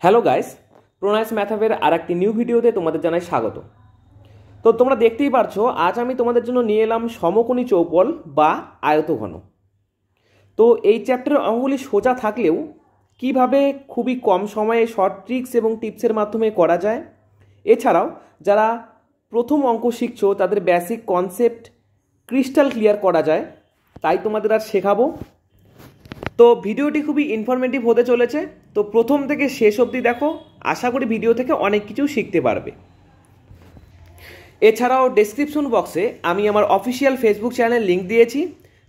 Hello guys, প্রণাইস ম্যাথাভের আর একটি new ভিডিওতে তোমাদের জানাই স্বাগত। তো তোমরা দেখতেই পারছো, আজ আমি তোমাদের জন্য নিয়ে এলাম সমকোণী চৌপল বা আয়তঘন। তো এই চ্যাপ্টারের অঙ্কগুলি সোজা থাকলেও কিভাবে খুবই কম সময়ে শর্ট ট্রিক্স এবং টিপসের মাধ্যমে করা যায়, এছাড়াও যারা প্রথম অঙ্ক শিখছো তাদের বেসিক কনসেপ্ট ক্রিস্টাল ক্লিয়ার করা যায়, তাই তোমাদের আজ শেখাবো। তো ভিডিওটি খুবই ইনফরমেটিভ হতে চলেছে, তো প্রথম থেকে শেষ অবধি দেখো, আশা করি ভিডিও থেকে অনেক কিছু শিখতে পারবে। এছাড়াও ডেসক্রিপশন বক্সে আমি আমার অফিসিয়াল ফেসবুক চ্যানেল লিঙ্ক দিয়েছি,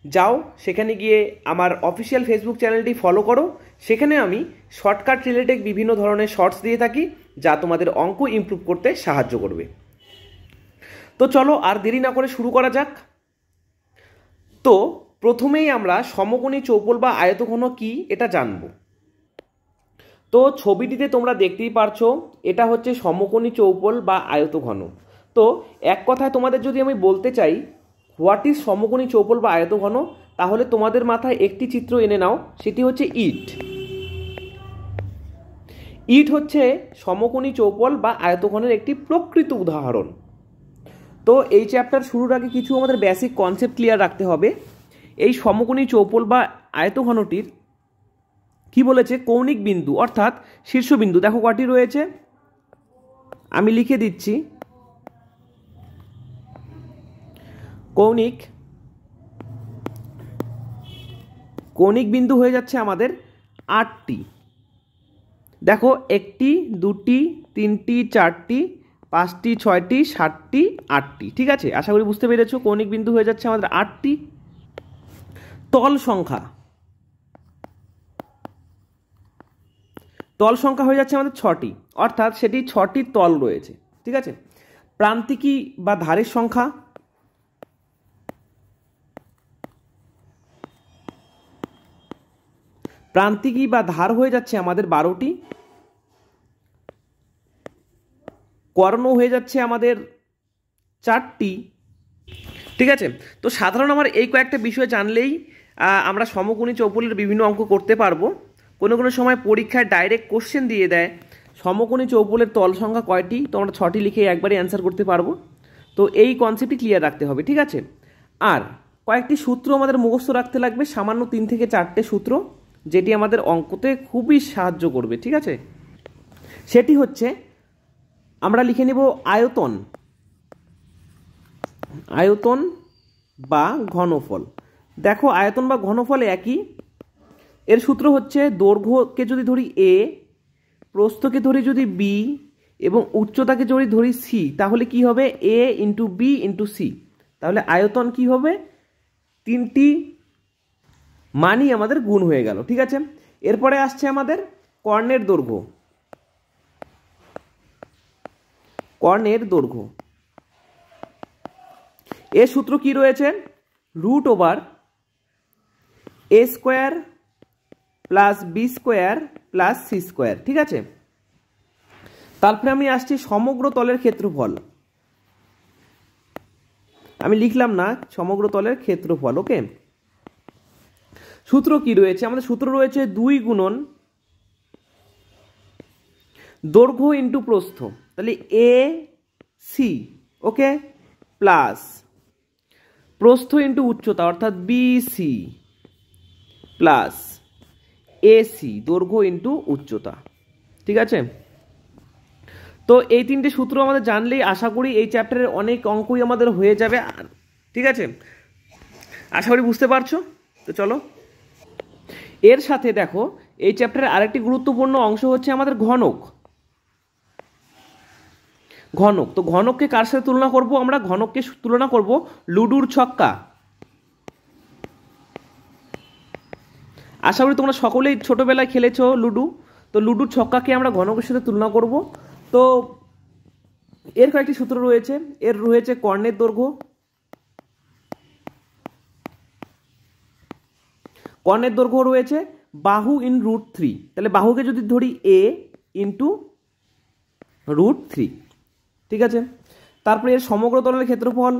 যাও সেখানে গিয়ে আমার অফিসিয়াল ফেসবুক চ্যানেলটি ফলো করো। সেখানে আমি শর্টকাট রিলেটেড বিভিন্ন ধরনের শর্টস দিয়ে থাকি, যা তোমাদের অঙ্ক ইমপ্রুভ করতে সাহায্য করবে। তো চলো আর দেরি না করে শুরু করা যাক। তো প্রথমেই আমরা সমকোণী চৌপল বা আয়তঘন কি এটা জানব। তো ছবিটিতে তোমরা দেখতেই পারছো, এটা হচ্ছে সমকোণী চৌপল বা আয়তঘন। তো এক কথায় তোমাদের যদি আমি বলতে চাই হোয়াট ইজ সমকোণী চৌপল বা আয়তঘন, তাহলে তোমাদের মাথায় একটি চিত্র এনে নাও, সেটি হচ্ছে ইট। ইট হচ্ছে সমকোণী চৌপল বা আয়তঘনের একটি প্রকৃত উদাহরণ। তো এই চ্যাপ্টার শুরুর আগে কিছু আমাদের বেসিক কনসেপ্ট ক্লিয়ার রাখতে হবে। এই সমকোণী চৌপল বা আয়তঘনটির কি বলেছে, কৌণিক বিন্দু অর্থাৎ শীর্ষবিন্দু দেখো কটি রয়েছে, আমি লিখে দিচ্ছি। কৌণিক বিন্দু হয়ে যাচ্ছে আমাদের 8টি। দেখো 1টি 2টি 3টি 4টি 5টি 6টি 7টি 8টি, ঠিক আছে, আশা করি বুঝতে পেরেছো। কৌণিক বিন্দু হয়ে যাচ্ছে আমাদের 8টি। তল সংখ্যা হয়ে যাচ্ছে আমাদের 6টি, অর্থাৎ সেটি 6টি তল রয়েছে, ঠিক আছে। প্রান্তিকী বা ধারের সংখ্যা ধার হয়ে যাচ্ছে আমাদের 12টি। কর্ণ হয়ে যাচ্ছে আমাদের 4টি, ঠিক আছে। তো সাধারণ আমার এই কয়েকটা বিষয় জানলেই আমরা সমকোণী চৌপলের বিভিন্ন অঙ্ক করতে পারবো। কোনো কোনো সময় পরীক্ষায় ডাইরেক্ট কোশ্চেন দিয়ে দেয় সমকোণী চৌপলের তল সংখ্যা কয়টি, তো আমরা 6টি লিখে একবারই অ্যান্সার করতে পারবো। তো এই কনসেপ্টটি ক্লিয়ার রাখতে হবে, ঠিক আছে। আর কয়েকটি সূত্র আমাদের মুখস্থ রাখতে লাগবে, সামান্য 3 থেকে 4টে সূত্র, যেটি আমাদের অঙ্কতে খুবই সাহায্য করবে, ঠিক আছে। সেটি হচ্ছে, আমরা লিখে নেব আয়তন বা ঘনফল। দেখো আয়তন বা ঘনফল একই। এর সূত্র হচ্ছে দৈর্ঘ্যকে যদি ধরি a, প্রস্থকে ধরি যদি b এবং উচ্চতাকে যদি ধরি c, তাহলে কি হবে a into b into c। তাহলে আয়তন কি হবে, 3টি মানই আমাদের গুণ হয়ে গেল, ঠিক আছে। এরপরে আসছে আমাদের কর্ণের দৈর্ঘ্য। এর সূত্র কি রয়েছে, √a² plus b² plus c², ঠিক আছে। তারপরে আমি আসছি সমগ্র তলের ক্ষেত্রফল। আমি লিখলাম না সমগ্র তলের ক্ষেত্রফল, ওকে। সূত্র কি রয়েছে, আমাদের সূত্র রয়েছে 2 গুণন দৈর্ঘ্য ইন্টু প্রস্থ, তাহলে AC, ওকে, প্লাস প্রস্থ ইন্টু উচ্চতা অর্থাৎ BC প্লাস AC, দৈর্ঘ্য ইন্টু উচ্চতা, ঠিক আছে। তো এই 3টে সূত্র আমাদের জানলেই আশা করি এই চ্যাপ্টারের অনেক অঙ্কই আমাদের হয়ে যাবে, ঠিক আছে, আশা করি বুঝতে পারছো। তো চলো, এর সাথে দেখো এই চ্যাপ্টারের আরেকটি গুরুত্বপূর্ণ অংশ হচ্ছে আমাদের ঘনক। তো ঘনককে কার সাথে তুলনা করব, আমরা ঘনককে তুলনা করব লুডুর ছক্কা। আশা করি তোমরা সকলেই ছোটবেলায় খেলেছো লুডু, তো লুডুর ছক্কাকে আমরা ঘনকের সাথে তুলনা করব। তো এর কয়েকটি সূত্র রয়েছে। এর রয়েছে কর্ণের দৈর্ঘ্য রয়েছে বাহু ইন √3, তাহলে বাহুকে যদি ধরি a ইন্টু √3, ঠিক আছে। তারপরে এর সমগ্র তলের ক্ষেত্রফল,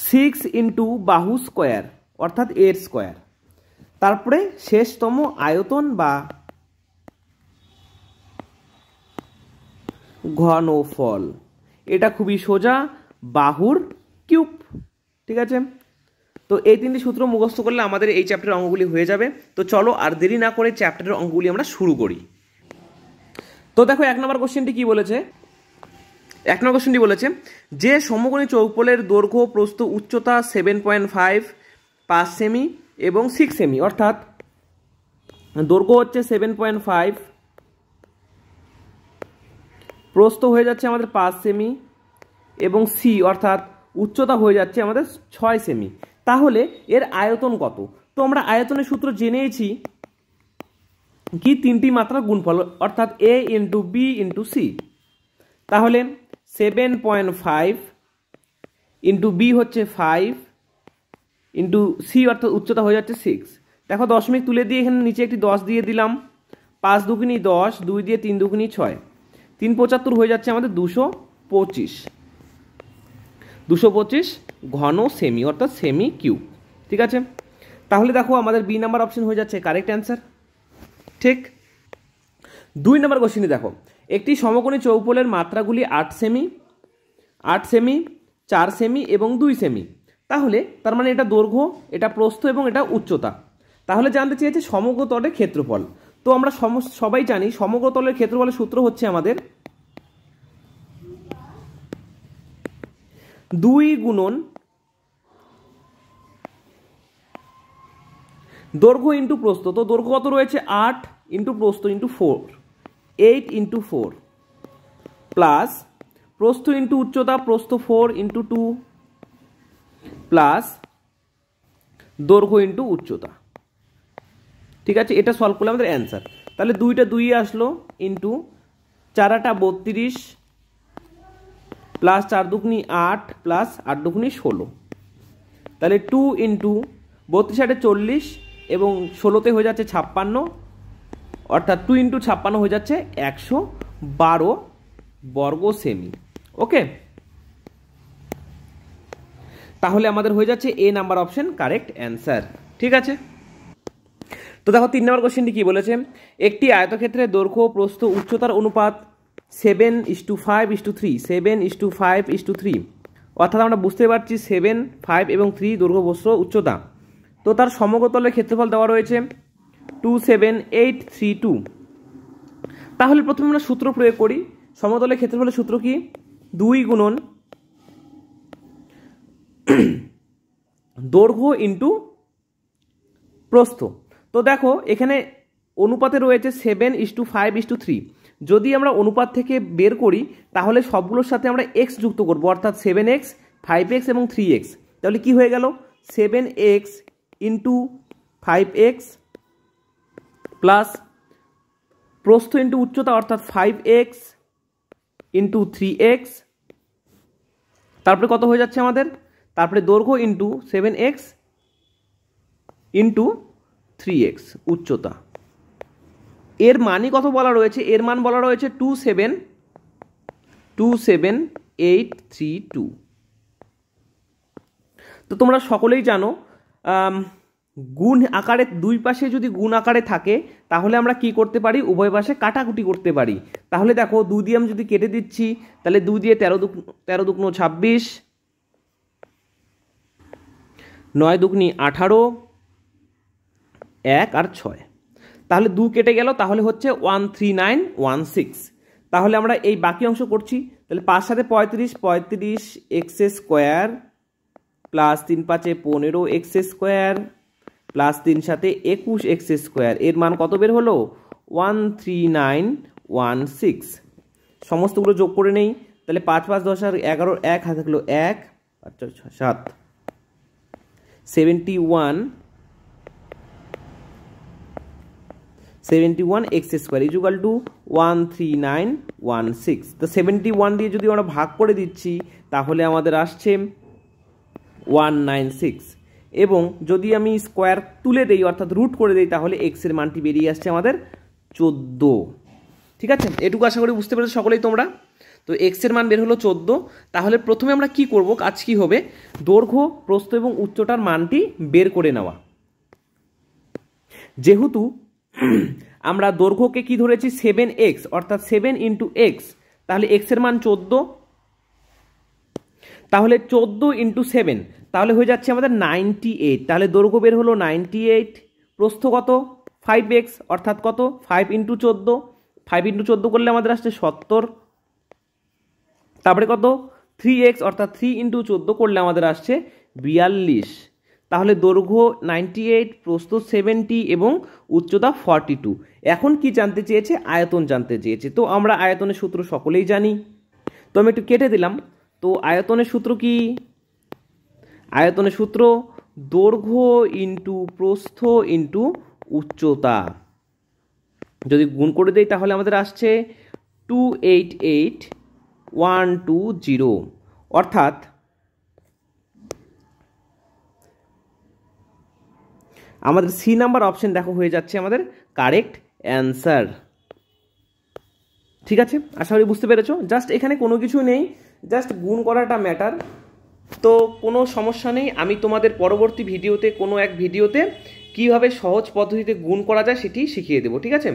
সিক্স ইন্টু বাহু স্কোয়ার, অর্থাৎ এর স্কোয়ার। তারপরে শেষতম আয়তন বা ঘনফল, এটা খুবই সোজা, বাহুর কিউব। ঠিক আছে, তো এই তিনটি সূত্র মুখস্থ করলে আমাদের এই চ্যাপ্টারের অঙ্কগুলি হয়ে যাবে। তো চলো আর দেরি না করে চ্যাপ্টারের অঙ্কগুলি আমরা শুরু করি। তো দেখো 1 নম্বর কোশ্চেনটি কি বলেছে। 1 নম্বর কোশ্চেনটি বলেছে যে সমকোণী চৌপলের দৈর্ঘ্য প্রস্থ উচ্চতা 7.5 5 সেমি এবং 6 সেমি, অর্থাৎ দৈর্ঘ্য হচ্ছে 7.5, প্রস্থ হয়ে যাচ্ছে আমাদের 5 সেমি এবং সি অর্থাৎ উচ্চতা হয়ে যাচ্ছে আমাদের 6 সেমি, তাহলে এর আয়তন কত? তো আমরা আয়তনের সূত্র জেনেছি কি, তিনটি মাত্রা গুণফল, অর্থাৎ a into B into C. তাহলে 7.5 ইন্টু বি হচ্ছে 5 ইন্টু সি অর্থাৎ উচ্চতা হয়ে যাচ্ছে 6। দেখো দশমিক তুলে দিয়ে এখানে নিচে একটি 10 দিয়ে দিলাম, 5 দুগুণী 10, 2 দিয়ে 3 দুগুণী 6, 3 75 হয়ে যাচ্ছে আমাদের 225, 225 ঘন সেমি অর্থাৎ সেমি কিউব। ঠিক আছে, তাহলে দেখো আমাদের বি নাম্বার অপশন হয়ে যাচ্ছে কারেক্ট অ্যান্সার। ঠিক, 2 নম্বর কোশ্চেনে দেখো একটি সমকোণী চৌপলের মাত্রাগুলি 8 সেমি, 8 সেমি, 4 সেমি এবং 2 সেমি, তাহলে তার মানে এটা দৈর্ঘ্য, এটা প্রস্থ এবং এটা উচ্চতা। তাহলে জানতে চেয়েছে সমগ্র তলের ক্ষেত্রফল। তো আমরা সবাই জানি সমগ্র তলের ক্ষেত্রফলের সূত্র হচ্ছে আমাদের 2 গুণন দৈর্ঘ্য ইন্টু প্রস্থ। তো দৈর্ঘ্য কত রয়েছে 8 ইন্টু প্রস্থ ইন্টু 4, 8 ইন্টু 4 প্লাস প্রস্থ ইন্টু উচ্চতা, প্রস্থ 4 ইন্টু 2 প্লাস দৈর্ঘ্য ইন্টু উচ্চতা। ঠিক আছে, এটা সলভ করলে আমাদের অ্যান্সার। তাহলে 2টা 2 আসলো ইন্টু 4টা 32 প্লাস 4 দুগুণী 8 প্লাস 8 দুগুণী 16, তাহলে 2 ইন্টু 32 40 এবং 16তে হয়ে যাচ্ছে 56, অর্থাৎ 2 ইন্টু 56 হয়ে যাচ্ছে 112 বর্গ সেমি। ওকে, তাহলে আমাদের হয়ে যাচ্ছে এ নাম্বার অপশন কারেক্ট অ্যান্সার। ঠিক আছে, তো দেখো 3 নম্বর কোশ্চেনটি কি বলেছে, একটি আয়তক্ষেত্রের দৈর্ঘ্য প্রস্থ উচ্চতার অনুপাত 7:5:3, 7:5:3, অর্থাৎ আমরা বুঝতে পারছি 7, 5 এবং 3 দৈর্ঘ্য প্রস্থ উচ্চতা। তো তার সমগ্র তলের ক্ষেত্রফল দেওয়া রয়েছে 27832। তাহলে প্রথমে আমরা সূত্র প্রয়োগ করি। সমতলের ক্ষেত্রফলের সূত্র কি, 2 গুণন দৈর্ঘ্য ইন্টু প্রস্থ। তো দেখো এখানে অনুপাতে রয়েছে 7:5:3, যদি আমরা অনুপাত থেকে বের করি তাহলে সবগুলোর সাথে আমরা x যুক্ত করব, অর্থাৎ 7x, 5x এবং 3x। তাহলে কি হয়ে গেল, 7x ইন্টু 5x প্লাস প্রস্থ ইন্টু উচ্চতা অর্থাৎ 5x ইন্টু 3x, তারপরে কত হয়ে যাচ্ছে আমাদের, তারপরে দৈর্ঘ্য ইন্টু 7x ইন্টু 3x উচ্চতা। এর মানই কত বলা রয়েছে, এর মান বলা রয়েছে 27832। তো তোমরা সকলেই জানো গুণ আকারে, দুই পাশে যদি গুণ আকারে থাকে তাহলে আমরা কি করতে পারি, উভয় পাশে কাটাকুটি করতে পারি। তাহলে দেখো 2 দিয়ে আমি যদি কেটে দিচ্ছি, তাহলে 2 দিয়ে 13 দুগুণ 26, 9 দুগুণী 18, 1 আর 6, তাহলে 2 কেটে গেল, তাহলে হচ্ছে 13916। তাহলে আমরা এই বাকি অংশ করছি, তাহলে 5 সাথে 35, 35x square plus 3 5 15x square plus 3 সাথে 21x স্কোয়ার, এর মান কত বের হলো, 13916। সমস্তগুলো যোগ করে নেই, তাহলে 5 5 10 আর 11, 1 হাতে থাকলো 1, 5 6 7, 71x স্কোয়ার ইকুয়াল টু 13916। তো 71 দিয়ে যদি আমরা ভাগ করে দিচ্ছি তাহলে আমাদের আসছে 196, এবং যদি আমি স্কোয়ার তুলে দেই অর্থাৎ রুট করে দেই তাহলে এক্স এর মানটি বেরিয়ে আসছে আমাদের 14। ঠিক আছে, এটুকু আশা করি বুঝতে পেরেছো সকলেই তোমরা। তো এক্সের মান বের হলো 14। তাহলে প্রথমে আমরা কি করব, কাজ কি হবে, দৈর্ঘ্য, প্রস্থ এবং উচ্চতার মানটি বের করে নেওয়া। যেহেতু আমরা দৈর্ঘ্যকে কি ধরেছি 7x, অর্থাৎ 7 ইন্টু এক্স, তাহলে এক্সের মান 14, তাহলে 14 ইন্টু 7, তাহলে হয়ে যাচ্ছে আমাদের 98। তাহলে দৈর্ঘ্য বের হলো 98, প্রস্থ কত 5x, অর্থাৎ কত 5 ইন্টু 14, 5 ইন্টু 14 করলে আমাদের আসছে 70, তারপরে কত 3x, অর্থাৎ 3 ইন্টু 14 করলে আমাদের আসছে 42। তাহলে দৈর্ঘ্য 98, প্রস্থ 70 এবং উচ্চতা 42। এখন কি জানতে চেয়েছে, আয়তন জানতে চেয়েছে। তো আমরা আয়তনের সূত্র সকলেই জানি, তো আমি একটু কেটে দিলাম। তো আয়তনের সূত্র কি, আয়তনের সূত্র দৈর্ঘ্য ইন্টু প্রস্থ ইন্টু উচ্চতা, যদি গুণ করে দেই তাহলে আমাদের আসছে 288120, অর্থাৎ আমাদের সি নাম্বার অপশন দেখো হয়ে যাচ্ছে আমাদের কারেক্ট অ্যান্সার। ঠিক আছে, আশা করি বুঝতে পেরেছো। জাস্ট এখানে কোনো কিছু নেই, জাস্ট গুণ করাটা ম্যাটার। তো কোনো সমস্যা নেই, আমি তোমাদের পরবর্তী ভিডিওতে, কোনো এক ভিডিওতে কিভাবে সহজ পদ্ধতিতে গুণ করা যায় সেটি শিখিয়ে দেবো। ঠিক আছে,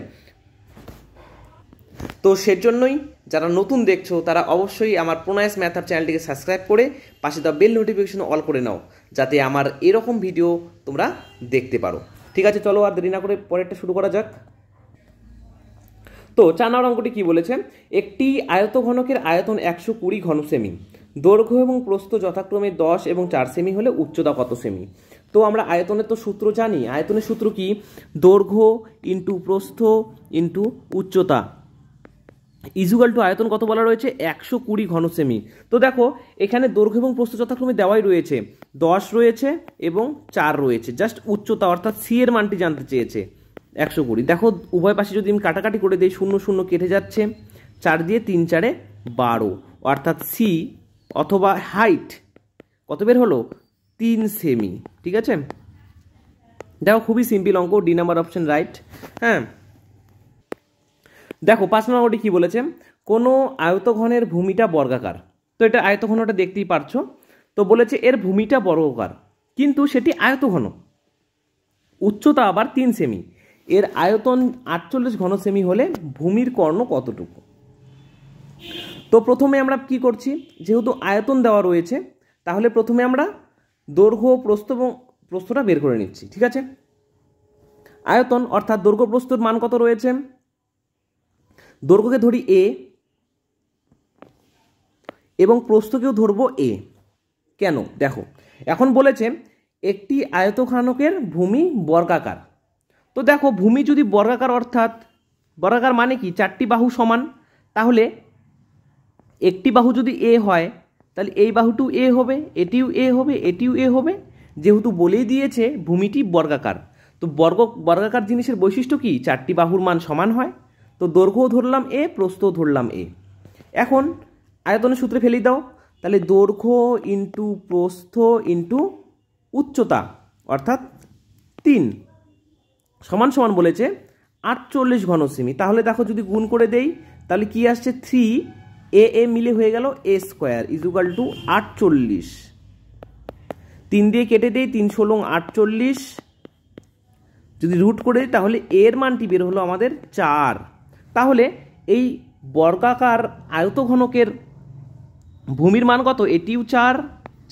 তো সেজন্যই যারা নতুন দেখছো তারা অবশ্যই আমার প্রণয়াস ম্যাথ আপ চ্যানেলটিকে সাবস্ক্রাইব করে পাশে দেওয়া বেল নোটিফিকেশন অল করে নাও, যাতে আমার এরকম ভিডিও তোমরা দেখতে পারো। ঠিক আছে, চলো আর দেরি না করে পরেরটা শুরু করা যাক। তো 4 নম্বর অঙ্কটি কি বলেছে, একটি আয়তঘনকের আয়তন 120 ঘন সেমি, দৈর্ঘ্য এবং প্রস্থ যথাক্রমে 10 এবং 4 সেমি হলে উচ্চতা কত সেমি। তো আমরা আয়তনের তো সূত্র জানি, আয়তনের সূত্র কি, দৈর্ঘ্য ইন্টু প্রস্থ ইন্টু উচ্চতা ইজুগাল টু আয়তন কত বলা রয়েছে 120 ঘন সেমি। তো দেখো এখানে দৈর্ঘ্য এবং প্রস্থ যথাক্রমে দেওয়াই রয়েছে, 10 রয়েছে এবং 4 রয়েছে, জাস্ট উচ্চতা অর্থাৎ সি এর মানটি জানতে চেয়েছে 120। দেখো উভয় পাশে যদি আমি কাটাকাটি করে দিই, 0 0 কেটে যাচ্ছে, 4 দিয়ে 3 4 12, অর্থাৎ সি অথবা হাইট কত বের হলো 3 সেমি। ঠিক আছে, দেখো খুবই সিম্পল অঙ্ক, ডি নাম্বার অপশন রাইট। হ্যাঁ, দেখো 5 নম্বরটি কি বলেছে, কোনো আয়তঘনের ভূমিটা বর্গাকার। তো এটা আয়তঘনটা দেখতেই পারছো। তো বলেছে এর ভূমিটা বর্গাকার কিন্তু সেটি আয়তঘন, উচ্চতা আবার 3 সেমি, এর আয়তন 48 ঘন সেমি হলে ভূমির কর্ণ কতটুকু। তো প্রথমে আমরা কি করছি, যেহেতু আয়তন দেওয়া রয়েছে তাহলে প্রথমে আমরা দৈর্ঘ্য প্রস্থ এবং প্রস্থটা বের করে নিচ্ছি। ঠিক আছে, আয়তন অর্থাৎ দৈর্ঘ্য প্রস্থর মান কত রয়েছে, দৈর্ঘ্যকে ধরি এ এবং প্রস্থকেও ধরবো এ। কেন দেখো, এখন বলেছে একটি আয়তঘনকের ভূমি বর্গাকার। তো দেখো ভূমি যদি বর্গাকার, অর্থাৎ বর্গাকার মানে কি 4টি বাহু সমান, তাহলে একটি বাহু যদি এ হয় তাহলে এই বাহুটিও এ হবে, এটিও এ হবে, এটিও এ হবে, যেহেতু বলেই দিয়েছে ভূমিটি বর্গাকার। তো বর্গাকার জিনিসের বৈশিষ্ট্য কি, 4টি বাহুর মান সমান হয়। তো দৈর্ঘ্যও ধরলাম এ, প্রস্থও ধরলাম এ। এখন আয়তনের সূত্রে ফেলে দাও, তাহলে দৈর্ঘ্য ইন্টু প্রস্থ ইন্টু উচ্চতা অর্থাৎ 3 সমান সমান বলেছে 48 ঘন সেমি। তাহলে দেখো যদি গুণ করে দেই তাহলে কি আসছে, 3 এ এ মিলে হয়ে গেল এ স্কোয়ার ইজুকাল টু 48। 3 দিয়ে কেটে দেই, 3 16 48, যদি রুট করে দিই তাহলে এর মানটি বের হলো আমাদের 4। তাহলে এই বর্গাকার আয়তঘনকের ভূমির মান কত, এটিও 4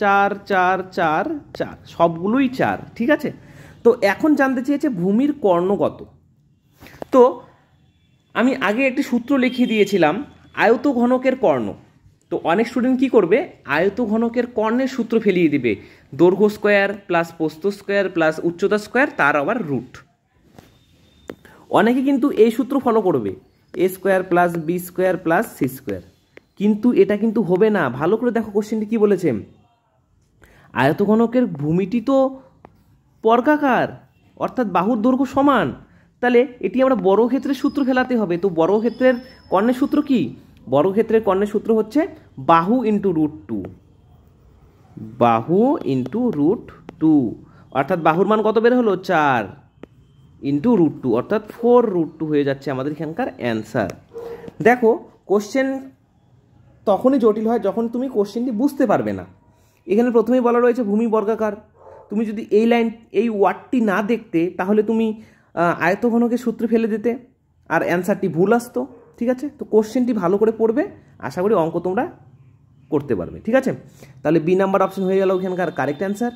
4 4 4 4, সবগুলোই 4। ঠিক আছে, তো এখন জানতে চেয়েছে ভূমির কর্ণ কত। তো আমি আগে একটি সূত্র লিখিয়ে দিয়েছিলাম আয়তঘনকের কর্ণ। তো অনেক স্টুডেন্ট কি করবে, আয়তঘনকের কর্ণের সূত্র ফেলিয়ে দিবে, দৈর্ঘ্য স্কোয়ার প্লাস প্রস্থ স্কোয়ার প্লাস উচ্চতা স্কোয়ার তার আবার রুট। অনেকে কিন্তু এই সূত্র ফলো করবে, A square plus B square plus C square, কিন্তু এটা কিন্তু হবে না। ভালো করে দেখো কোশ্চেনটি কি বলেছে, আয়তঘনকের ভূমিটি তো বর্গাকার অর্থাৎ বাহুর দৈর্ঘ্য সমান, তাহলে এটি আমরা বর্গক্ষেত্রের সূত্র ফেলাতে হবে। তো বর্গক্ষেত্রের কর্ণের সূত্র কি, বর্গক্ষেত্রের কর্ণের সূত্র হচ্ছে বাহু ইন্টু √2, বাহু ইন্টু √2, অর্থাৎ বাহুর মান কত বের হলো 4 ইন্টু √2 অর্থাৎ 4 √2 হয়ে যাচ্ছে আমাদের এখানকার অ্যান্সার। দেখো কোশ্চেন তখনই জটিল হয় যখন তুমি কোশ্চেনটি বুঝতে পারবে না। এখানে প্রথমেই বলা রয়েছে ভূমি বর্গাকার। তুমি যদি এই ওয়ার্ডটি না দেখতে তাহলে তুমি আয়তঘনকের সূত্রে ফেলে দিতে আর অ্যান্সারটি ভুল আসতো। ঠিক আছে, তো কোশ্চেনটি ভালো করে পড়বে, আশা করি অঙ্ক তোমরা করতে পারবে। ঠিক আছে, তাহলে বি নাম্বার অপশন হয়ে গেল ওখানকার কারেক্ট অ্যান্সার।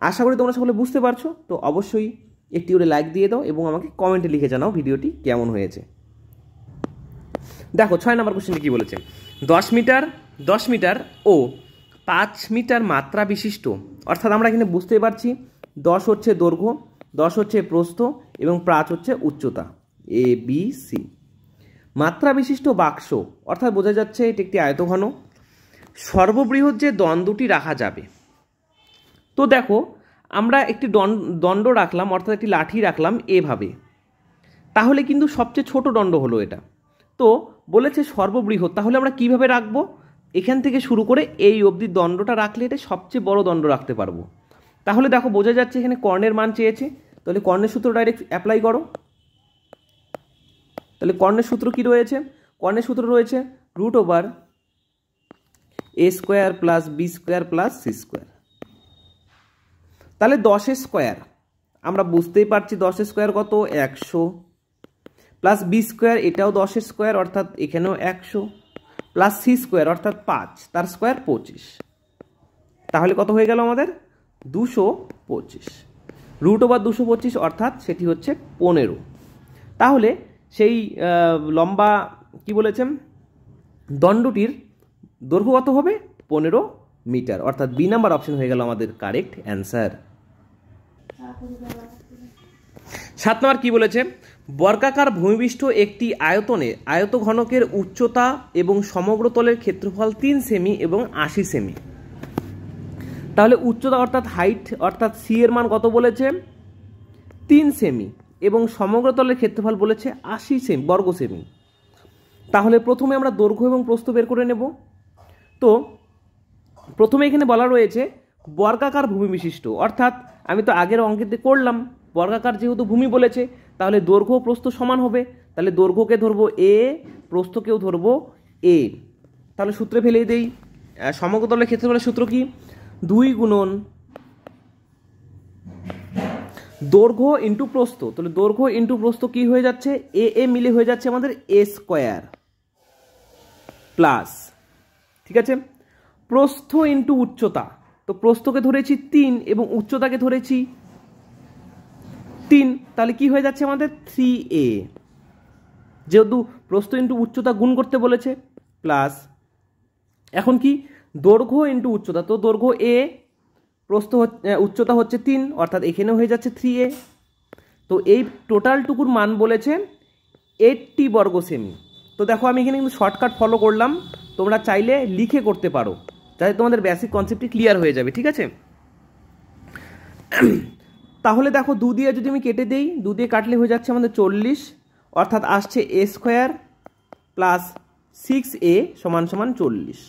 আশা করি তোমরা সকলে বুঝতে পারছো। তো অবশ্যই একটি করে লাইক দিয়ে দাও এবং আমাকে কমেন্টে লিখে জানাও ভিডিওটি কেমন হয়েছে। দেখো 6 নম্বর কোশ্চেনটি কী বলেছে, 10 মিটার ও 5 মিটার মাত্রা বিশিষ্ট, অর্থাৎ আমরা এখানে বুঝতে পারছি 10 হচ্ছে দৈর্ঘ্য, 10 হচ্ছে প্রস্থ এবং 5 হচ্ছে উচ্চতা, এ বি সি। মাত্রা বিশিষ্ট বাক্স অর্থাৎ বোঝা যাচ্ছে এটি একটি আয়তঘন। সর্ববৃহৎ যে দণ্ডটি রাখা যাবে, তো দেখো আমরা একটি দণ্ড রাখলাম, অর্থাৎ একটি লাঠি রাখলাম এভাবে, তাহলে কিন্তু সবচেয়ে ছোট দণ্ড হলো এটা। তো বলেছে সর্ববৃহৎ, তাহলে আমরা কিভাবে রাখবো, এখান থেকে শুরু করে এই অবধি দণ্ডটা রাখলে এটা সবচেয়ে বড় দণ্ড রাখতে পারবো। তাহলে দেখো বোঝা যাচ্ছে এখানে কর্ণের মান চেয়েছে, তাহলে কর্ণের সূত্র ডাইরেক্ট অ্যাপ্লাই করো। তাহলে কর্ণের সূত্র কি রয়েছে, কর্ণের সূত্র রয়েছে √/a² + b² + c²। তাহলে 10 স্কোয়ার আমরা বুঝতেই পারছি 10 স্কোয়ার কত 100, প্লাস b², এটাও 10 স্কোয়ার অর্থাৎ এখানেও 100, প্লাস c² অর্থাৎ 5, তার স্কোয়ার 25। তাহলে কত হয়ে গেল আমাদের 225, √225 অর্থাৎ সেটি হচ্ছে 15। তাহলে সেই লম্বা কি বলেছেন দণ্ডটির দৈর্ঘ্য কত হবে 15 মিটার, অর্থাৎ বি নাম্বার অপশন হয়ে গেল আমাদের কারেক্ট অ্যান্সার। 7 নম্বর কি বলেছে, বর্গাকার ভূমিপৃষ্ঠ একটি আয়তঘনকের উচ্চতা এবং সমগ্র তলের ক্ষেত্রফল 3 সেমি এবং 80 সেমি। তাহলে উচ্চতা অর্থাৎ হাইট অর্থাৎ সি এর মান কত বলেছে 3 সেমি এবং সমগ্র তলের ক্ষেত্রফল বলেছে 80 সেমি বর্গ সেমি। তাহলে প্রথমে আমরা দৈর্ঘ্য এবং প্রস্থ বের করে নেব। তো প্রথমে এখানে বলা রয়েছে বর্গাকার ভূমি বিশিষ্ট, অর্থাৎ আমি তো আগের অঙ্কেতে করলাম বর্গাকার যেহেতু ভূমি বলেছে তাহলে দৈর্ঘ্য প্রস্থ সমান হবে, তাহলে দৈর্ঘ্যকে ধরবো এ, প্রস্থকেও ধরবো এ। তাহলে সূত্রে ফেলে দেই, সমগ্র তলের ক্ষেত্রফলের সূত্র কি 2 গুণন দৈর্ঘ্য ইন্টু প্রস্থ। তাহলে দৈর্ঘ্য ইন্টু প্রস্থ কি হয়ে যাচ্ছে এ মিলে হয়ে যাচ্ছে আমাদের a² প্লাস, ঠিক আছে, প্রস্থ ইন্টু উচ্চতা। তো প্রস্থকে ধরেছি 3 এবং উচ্চতাকে ধরেছি 3, তাহলে কি হয়ে যাচ্ছে আমাদের 3a, যেহেতু প্রস্থ ইন্টু উচ্চতা গুণ করতে বলেছে, প্লাস এখন কি দৈর্ঘ্য ইন্টু উচ্চতা। তো দৈর্ঘ্য a, প্রস্থ উচ্চতা হচ্ছে 3 অর্থাৎ এখানেও হয়ে যাচ্ছে 3a। তো এই টোটালটুকুর মান বলেছে 80 বর্গ সেমি। তো দেখো আমি এখানে কিন্তু শর্টকাট ফলো করলাম, তোমরা চাইলে লিখে করতে পারো যাতে তোমাদের বেসিক কনসেপ্টটি ক্লিয়ার হয়ে যাবে। ঠিক আছে, তাহলে দেখো 2 দিয়ে যদি আমি কেটে দেই, 2 দিয়ে কাটলে হয়ে যাচ্ছে আমাদের 40, অর্থাৎ আসছে a² প্লাস 6a সমান 40।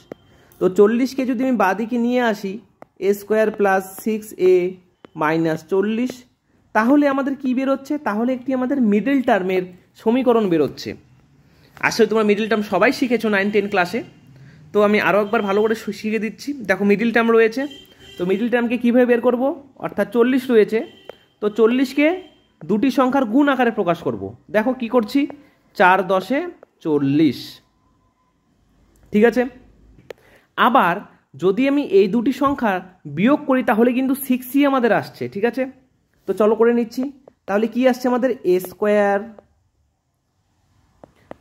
তো 40কে যদি আমি বাঁদিকে নিয়ে আসি a² প্লাস 6a মাইনাস 40, তাহলে আমাদের কি বেরোচ্ছে, তাহলে একটি আমাদের মিডল টার্মের সমীকরণ বেরোচ্ছে। আসলে তোমরা মিডল টার্ম সবাই শিখেছো 9-10 ক্লাসে, তো আমি আরও একবার ভালো করে শিখিয়ে দিচ্ছি। দেখো মিডল টার্ম রয়েছে, তো মিডল টার্মকে কীভাবে বের করব, অর্থাৎ 40 রয়েছে, তো 40কে দুটি সংখ্যার গুণ আকারে প্রকাশ করব। দেখো কি করছি 4 10 40, ঠিক আছে। আবার যদি আমি এই দুটি সংখ্যা বিয়োগ করি তাহলে কিন্তু 6ই আমাদের আসছে। ঠিক আছে, তো চলো করে নিচ্ছি। তাহলে কি আসছে আমাদের a²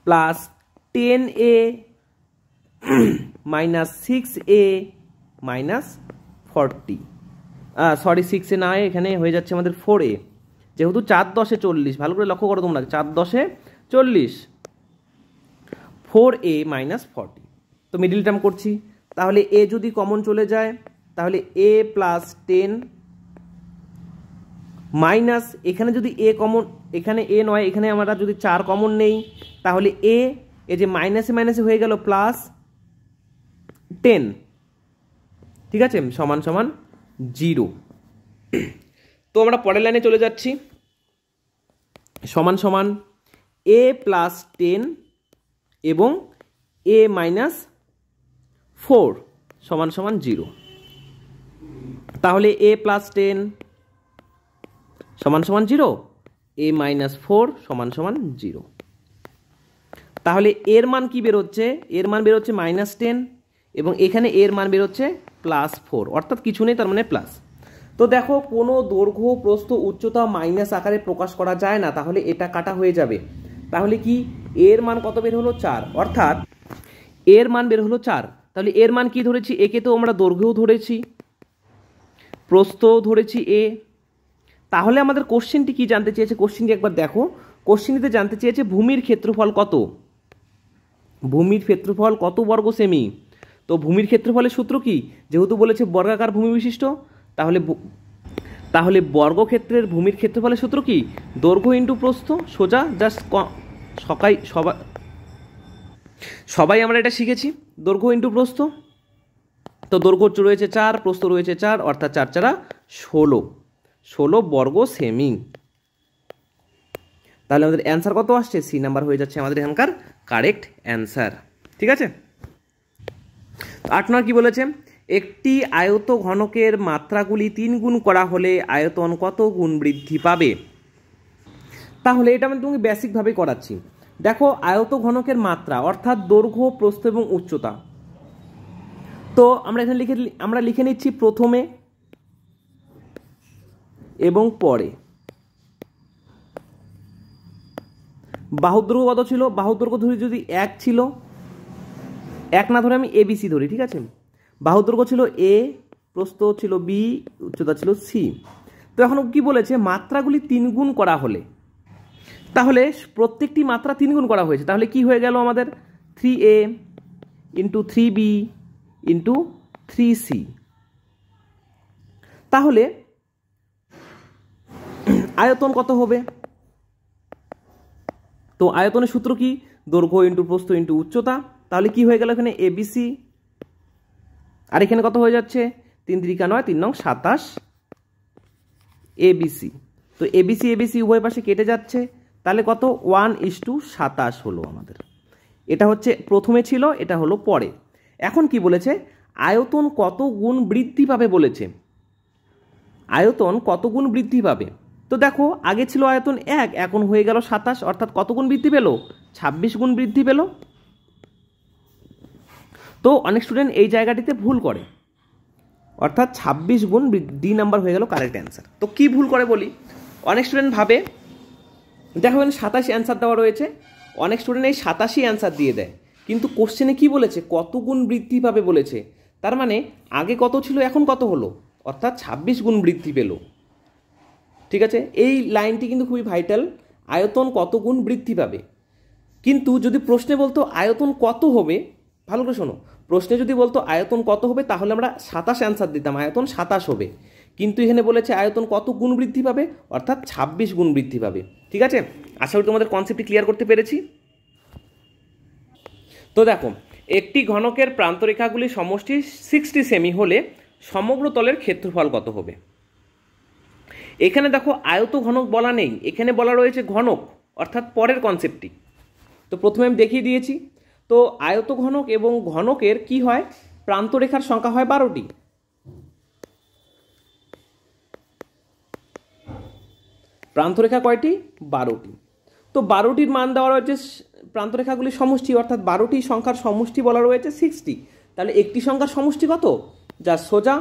plus 10a minus 6a minus 40, sorry 6a না, এখানে হয়ে যাচ্ছে আমাদের 4a, যেহেতু 4 10 40, ভালো করে লক্ষ্য করো তোমরা, 4 10 40, 4a মাইনাস 40। তো মিডিল টার্ম করছি, তাহলে a যদি কমন চলে যায় তাহলে a প্লাস 10 মাইনাস, এখানে যদি a কমন, এখানে a নয়, এখানে আমরা যদি 4 কমন নেই তাহলে a, এই যে মাইনাসে মাইনাসে হয়ে গেল প্লাস 10, ঠিক আছে, সমান 0। তো আমরা পরের লাইনে চলে যাচ্ছি, সমান a প্লাস 10 এবং a মাইনাস 4 সমান সমান 0। তাহলে a প্লাস 10 সমান সমান 0, a মাইনাস 4 সমান সমান 0। তাহলে এর মান কি বেরোচ্ছে? এর মান বেরোচ্ছে -10 এবং এখানে এর মান বেরোচ্ছে +4, অর্থাৎ কিছু নেই, তার মানে প্লাস। তো দেখো কোনো দৈর্ঘ্য প্রস্থ উচ্চতা মাইনাস আকারে প্রকাশ করা যায় না, তাহলে এটা কাটা হয়ে যাবে। তাহলে কি এর মান কত বের হলো? 4, অর্থাৎ এর মান বের হলো 4। তাহলে এর মান কি ধরেছি? একে তো আমরা দৈর্ঘ্যও ধরেছি, প্রস্থও ধরেছি এ। তাহলে আমাদের কোশ্চেনটি কি জানতে চেয়েছে? কোশ্চেনটি একবার দেখো। কোশ্চেনটিতে জানতে চেয়েছে ভূমির ক্ষেত্রফল কত। ভূমির ক্ষেত্রফল কত বর্গ সেমি? তো ভূমির ক্ষেত্রফলের সূত্র কি? যেহেতু বলেছে বর্গাকার ভূমি বিশিষ্ট, তাহলে বর্গক্ষেত্রের ভূমির ক্ষেত্রফলের সূত্র কি? দৈর্ঘ্য ইন্টু প্রস্থ। সোজা, জাস্ট সবাই আমরা এটা শিখেছি, দৈর্ঘ্য ইন্টু প্রস্থ। তো দৈর্ঘ্য রয়েছে 4, প্রস্থ রয়েছে 4, অর্থাৎ 4 4 16 বর্গ সেমি। তাহলে আমাদের অ্যান্সার কত আসছে? সি নাম্বার হয়ে যাচ্ছে আমাদের এখানকার কারেক্ট অ্যান্সার। ঠিক আছে। 8 নম্বর কি বলেছে? একটি আয়ত ঘনকের মাত্রাগুলি 3 গুণ করা হলে আয়তন কত গুণ বৃদ্ধি পাবে? তাহলে এটা আমি তোমাকে বেসিকভাবে করাচ্ছি। দেখো আয়ত ঘনকের মাত্রা অর্থাৎ দৈর্ঘ্য, প্রস্থ এবং উচ্চতা। তো আমরা এখানে লিখে নিচ্ছি প্রথমে এবং পরে। বাহুর দৈর্ঘ্য কত ছিল? বাহুর দৈর্ঘ্য ধরি যদি 1 ছিল, 1 না ধরে আমি ABC ধরি, ঠিক আছে। বাহুর দৈর্ঘ্য ছিল A, প্রস্থ ছিল B, উচ্চতা ছিল C। তো এখন কি বলেছে? মাত্রাগুলি 3 গুণ করা হলে। তাহলে প্রত্যেকটি মাত্রা 3 গুণ করা হয়েছে, তাহলে কি হয়ে গেল আমাদের? 3A into 3B into 3C। তাহলে আয়তন কত হবে? তো আয়তনের সূত্র কি? দৈর্ঘ্য ইন্টু প্রস্থ ইন্টু উচ্চতা। তাহলে কি হয়ে গেল এখানে? ABC। আর এখানে কত হয়ে যাচ্ছে? 3 3 9, 3 9 27 ABC। তো ABC উভয় পাশে কেটে যাচ্ছে, তাহলে কত? 1:27 হলো আমাদের। এটা হচ্ছে প্রথমে ছিল, এটা হলো পরে। এখন কি বলেছে? আয়তন কত গুণ বৃদ্ধি পাবে বলেছে। আয়তন কত গুণ বৃদ্ধি পাবে? তো দেখো আগে ছিল আয়তন 1, এখন হয়ে গেল 27, অর্থাৎ কত গুণ বৃদ্ধি পেল? 26 গুণ বৃদ্ধি পেল। তো অনেক স্টুডেন্ট এই জায়গাটিতে ভুল করে, অর্থাৎ 26 গুণ ডি নাম্বার হয়ে গেল কারেক্ট অ্যান্সার। তো কি ভুল করে বলি? অনেক স্টুডেন্ট ভাবে, দেখো এখানে 27 অ্যান্সার দেওয়া রয়েছে, অনেক স্টুডেন্ট এই 87 অ্যান্সার দিয়ে দেয়, কিন্তু কোশ্চেনে কি বলেছে? কত গুণ বৃদ্ধি পাবে বলেছে। তার মানে আগে কত ছিল, এখন কত হলো, অর্থাৎ 26 গুণ বৃদ্ধি পেল। ঠিক আছে, এই লাইনটি কিন্তু খুবই ভাইটাল। আয়তন কত গুণ বৃদ্ধি পাবে। কিন্তু যদি প্রশ্নে বলতো আয়তন কত হবে, ভালো করে শোনো, প্রশ্নে যদি বলতো আয়তন কত হবে, তাহলে আমরা 27 অ্যান্সার দিতাম, আয়তন 27 হবে। কিন্তু এখানে বলেছে আয়তন কত গুণ বৃদ্ধি পাবে, অর্থাৎ 26 গুণ বৃদ্ধি পাবে। ঠিক আছে, আশা করি তোমাদের কনসেপ্টটি ক্লিয়ার করতে পেরেছি। তো দেখো, একটি ঘনকের প্রান্তরেখাগুলি সমষ্টি 60 সেমি হলে সমগ্র তলের ক্ষেত্রফল কত হবে? এখানে দেখো আয়ত ঘনক বলা নেই, এখানে বলা রয়েছে ঘনক, অর্থাৎ পরের কনসেপ্টটি। তো প্রথমে আমি দেখিয়ে দিয়েছি। তো আয়ত ঘনক এবং ঘনকের কি হয়? প্রান্তরেখার সংখ্যা হয় 12টি। প্রান্তরেখা কয়টি? 12টি। তো 12টির মান দেওয়া রয়েছে প্রান্তরেখাগুলির সমষ্টি, অর্থাৎ 12টি সংখ্যার সমষ্টি বলা রয়েছে 60। তাহলে একটি সংখ্যার সমষ্টি কত? যা সোজা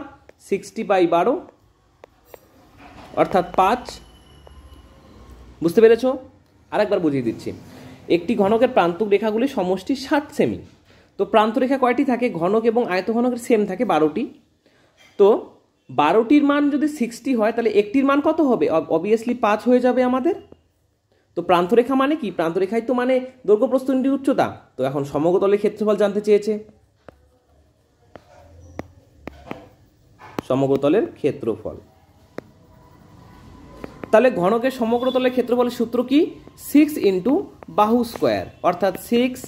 60/12, অর্থাৎ 5। বুঝতে পেরেছ? আরেকবার বুঝিয়ে দিচ্ছি। একটি ঘনকের প্রান্ত রেখাগুলির সমষ্টি 60 সেমি। তো প্রান্তরেখা কয়টি থাকে? ঘনক এবং আয়ত ঘনকের সেম থাকে 12টি। তো 12টির মান যদি 60 হয়, তাহলে একটির মান কত হবে? অবভিয়াসলি 5 হয়ে যাবে আমাদের। তো প্রান্তরেখা মানে কি? প্রান্তরেখাই তো মানে দৈর্ঘ্য, প্রস্থ ইনটু উচ্চতা। তো এখন সমগ্র তলের ক্ষেত্রফল জানতে চেয়েছে, সমগ্র তলের ক্ষেত্রফল। তাহলে ঘনকের সমগ্র তলের ক্ষেত্রফলের সূত্র কি? 6 ইন্টু বাহু স্কোয়ার, অর্থাৎ 6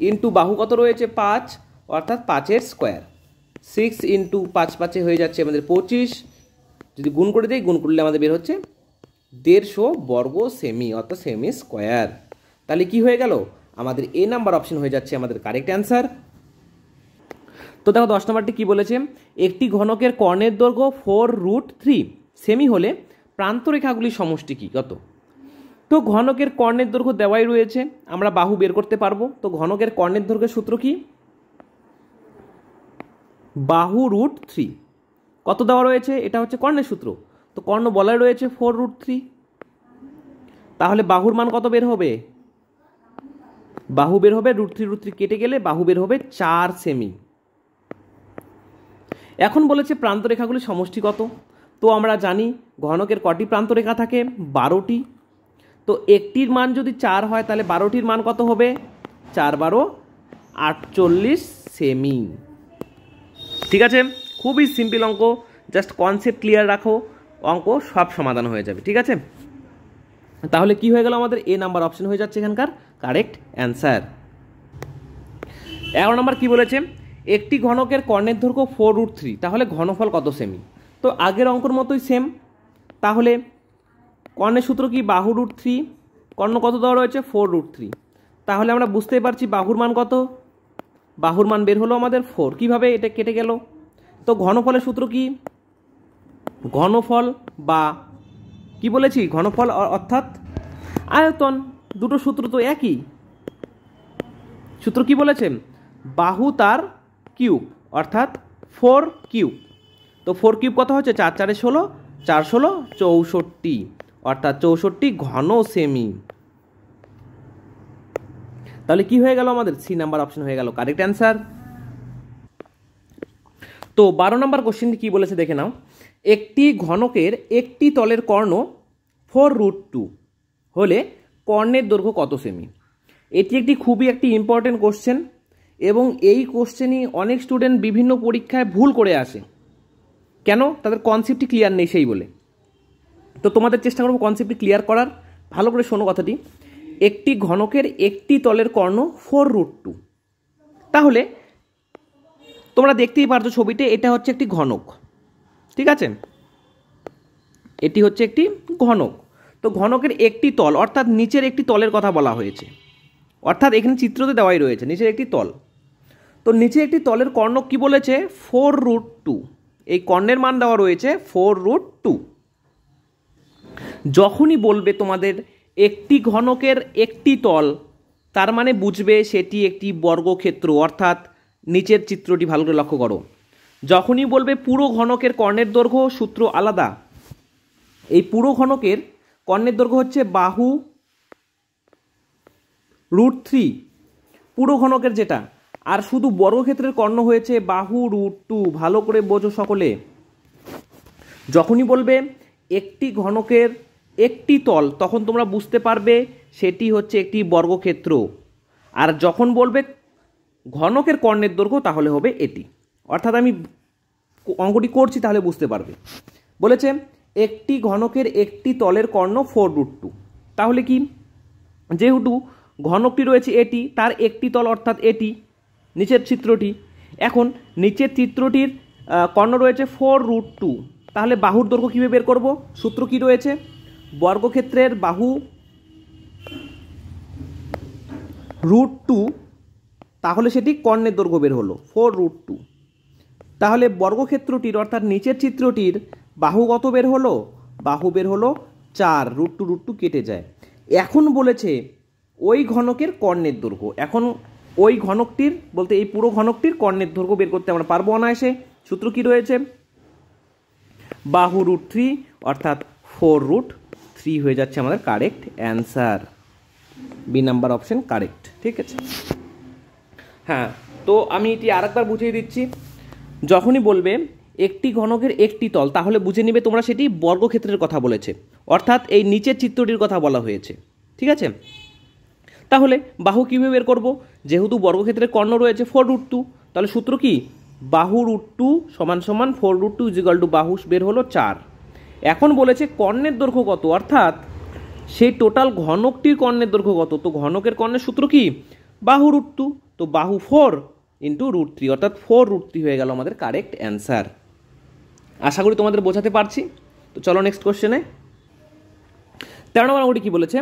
ইন্টু বাহু কত রয়েছে? 5, অর্থাৎ 5-এর স্কোয়ার। 6 ইন্টু 5 5 হয়ে যাচ্ছে আমাদের 25। যদি গুণ করে দিই, গুণ করলে আমাদের বের হচ্ছে 150 বর্গ সেমি, অর্থাৎ সেমি স্কোয়ার। তাহলে কি হয়ে গেল? আমাদের এ নাম্বার অপশন হয়ে যাচ্ছে আমাদের কারেক্ট অ্যান্সার। তো দেখো 10 নম্বরটি কি বলেছে, একটি ঘনকের কর্ণের দৈর্ঘ্য 4√3 সেমি হলে প্রান্তরেখাগুলির সমষ্টি কি কত। তো ঘনকের কর্ণের দৈর্ঘ্য দেওয়াই রয়েছে, আমরা বাহু বের করতে পারবো। তো ঘনকের কর্ণের দৈর্ঘ্যের সূত্র কি, বাহু √3। কত দেওয়া রয়েছে, এটা হচ্ছে কর্ণের সূত্র, তো কর্ণ বলাই রয়েছে 4√3। তাহলে বাহুর মান কত বের হবে, বাহু বের হবে √3 কেটে গেলে বাহু বের হবে 4 সেমি। এখন বলেছে প্রান্তরেখাগুলির সমষ্টি কত। তো আমরা জানি ঘনকের কটি প্রান্তরেখা থাকে, 12টি। তো একটির মান যদি 4 হয় তাহলে 12টির মান কত হবে, 4 12 48 সেমি। ঠিক আছে, খুবই সিম্পল অঙ্ক, জাস্ট কনসেপ্ট ক্লিয়ার রাখো, অঙ্ক সব সমাধান হয়ে যাবে। ঠিক আছে, তাহলে কি হয়ে গেল, আমাদের এ নাম্বার অপশন হয়ে যাচ্ছে এখানকার কারেক্ট অ্যান্সার। 11 নম্বর কি বলেছে, একটি ঘনকের কর্ণের দৈর্ঘ্য 4√3, তাহলে ঘনফল কত সেমি। তো আগের অঙ্কের মতোই সেম, তাহলে কর্ণের সূত্র কি, বাহু √3, কর্ণ কত দেওয়া রয়েছে 4√3। তাহলে আমরা বুঝতেই পারছি বাহুর মান কত, বাহুর মান বের হলো আমাদের 4। কিভাবে, এটা কেটে গেল। তো ঘনফলের সূত্র কি, ঘনফল বা কি বলেছি, ঘনফল অর্থাৎ আয়তন, দুটো সূত্র তো একই। সূত্র কি বলেছে, বাহু তার কিউব অর্থাৎ 4 কিউব। তো 4 কিউব কত হচ্ছে, 4 4 16, 4 16 64, অর্থাৎ 64 ঘন সেমি। তাহলে কি হয়ে গেল, আমাদের সি নাম্বার অপশন হয়ে গেল কারেক্ট অ্যান্সার। তো 12 নম্বর কোশ্চেনটি কি বলেছে দেখে নাও, একটি ঘনকের একটি তলের কর্ণ 4√2 হলে কর্ণের দৈর্ঘ্য কত সেমি। এটি একটি খুবই একটি ইম্পর্টেন্ট কোশ্চেন, এবং এই কোশ্চেনই অনেক স্টুডেন্ট বিভিন্ন পরীক্ষায় ভুল করে আসে। কেন, তাদের কনসেপ্টটি ক্লিয়ার নেই সেই বলে। তো তোমাদের চেষ্টা করবো কনসেপ্টটি ক্লিয়ার করার। ভালো করে শোনো কথাটি, একটি ঘনকের একটি তলের কর্ণ 4√2, তাহলে তোমরা দেখতেই পারছো ছবিতে, এটা হচ্ছে একটি ঘনক। ঠিক আছে, এটি হচ্ছে একটি ঘনক। তো ঘনকের একটি তল অর্থাৎ নিচের একটি তলের কথা বলা হয়েছে, অর্থাৎ এখানে চিত্রতে দেওয়াই রয়েছে নিচের একটি তল। তো নিচে একটি তলের কর্ণ কি বলেছে, 4√2। এই কর্ণের মান দেওয়া রয়েছে 4√2। যখনই বলবে তোমাদের একটি ঘনকের একটি তল, তার মানে বুঝবে সেটি একটি বর্গক্ষেত্র, অর্থাৎ নিচের চিত্রটি ভালো করে লক্ষ্য করো। যখনই বলবে পুরো ঘনকের কর্ণের দৈর্ঘ্য, সূত্র আলাদা। এই পুরো ঘনকের কর্ণের দৈর্ঘ্য হচ্ছে বাহু √3, পুরো ঘনকের যেটা। আর শুধু বর্গক্ষেত্রের কর্ণ হয়েছে বাহু √2। ভালো করে বোঝো সকলে, যখনই বলবে একটি ঘনকের একটি তল, তখন তোমরা বুঝতে পারবে সেটি হচ্ছে একটি বর্গক্ষেত্র। আর যখন বলবে ঘনকের কর্ণের দৈর্ঘ্য, তাহলে হবে এটি। অর্থাৎ আমি অঙ্কটি করছি তাহলে বুঝতে পারবে। বলেছে একটি ঘনকের একটি তলের কর্ণ 4√2, তাহলে কি, যেহেতু ঘনকটি রয়েছে এটি, তার একটি তল অর্থাৎ এটি নিচের চিত্রটি। এখন নিচের চিত্রটির কর্ণ রয়েছে 4√2, তাহলে বাহুর দৈর্ঘ্য কীভাবে বের করব, সূত্র কি রয়েছে, বর্গক্ষেত্রের বাহু √2, তাহলে সেটি কর্ণের দৈর্ঘ্য বের হলো 4√2। তাহলে বর্গক্ষেত্রটির অর্থাৎ নিচের চিত্রটির বাহু কত বের হলো, বাহু বের হলো 4, √2 কেটে যায়। এখন বলেছে ওই ঘনকের কর্ণের দৈর্ঘ্য। এখন ওই ঘনকটির বলতে এই পুরো ঘনকটির কর্ণের দৈর্ঘ্য বের করতে আমরা পারবো অনায়াসে। সূত্র কি রয়েছে, বাহু √3 অর্থাৎ 4√3 হয়ে যাচ্ছে আমাদের correct answer. B number option correct. ঠিক আছে, হ্যাঁ, তো আমি এটি আরেকবার বুঝিয়ে দিচ্ছি। যখনই বলবে একটি ঘনকের একটি তল, তাহলে বুঝে নিবে তোমরা সেটি বর্গক্ষেত্রের কথা বলেছে, অর্থাৎ এই নিচের চিত্রটির কথা বলা হয়েছে। ঠিক আছে, তাহলে বাহু কীভাবে বের করব, যেহেতু বর্গক্ষেত্রের কর্ণ রয়েছে 4√2, তাহলে সূত্র কি, বাহু √2 সমান সমান 4√2 ইজিক্যাল টু বাহু বের হলো 4। এখন বলেছে কর্ণের দৈর্ঘ্য কত, অর্থাৎ সেই টোটাল ঘনকটির কর্ণের দৈর্ঘ্য কত। তো ঘনকের কর্ণের সূত্র কি, বাহু √2, তো বাহু 4 ইন্টু √3, অর্থাৎ 4√3 হয়ে গেল আমাদের কারেক্ট অ্যান্সার। আশা করি তোমাদের বোঝাতে পারছি। তো চলো নেক্সট কোশ্চেনে। 13 নম্বর অঙ্কটি কি বলেছে,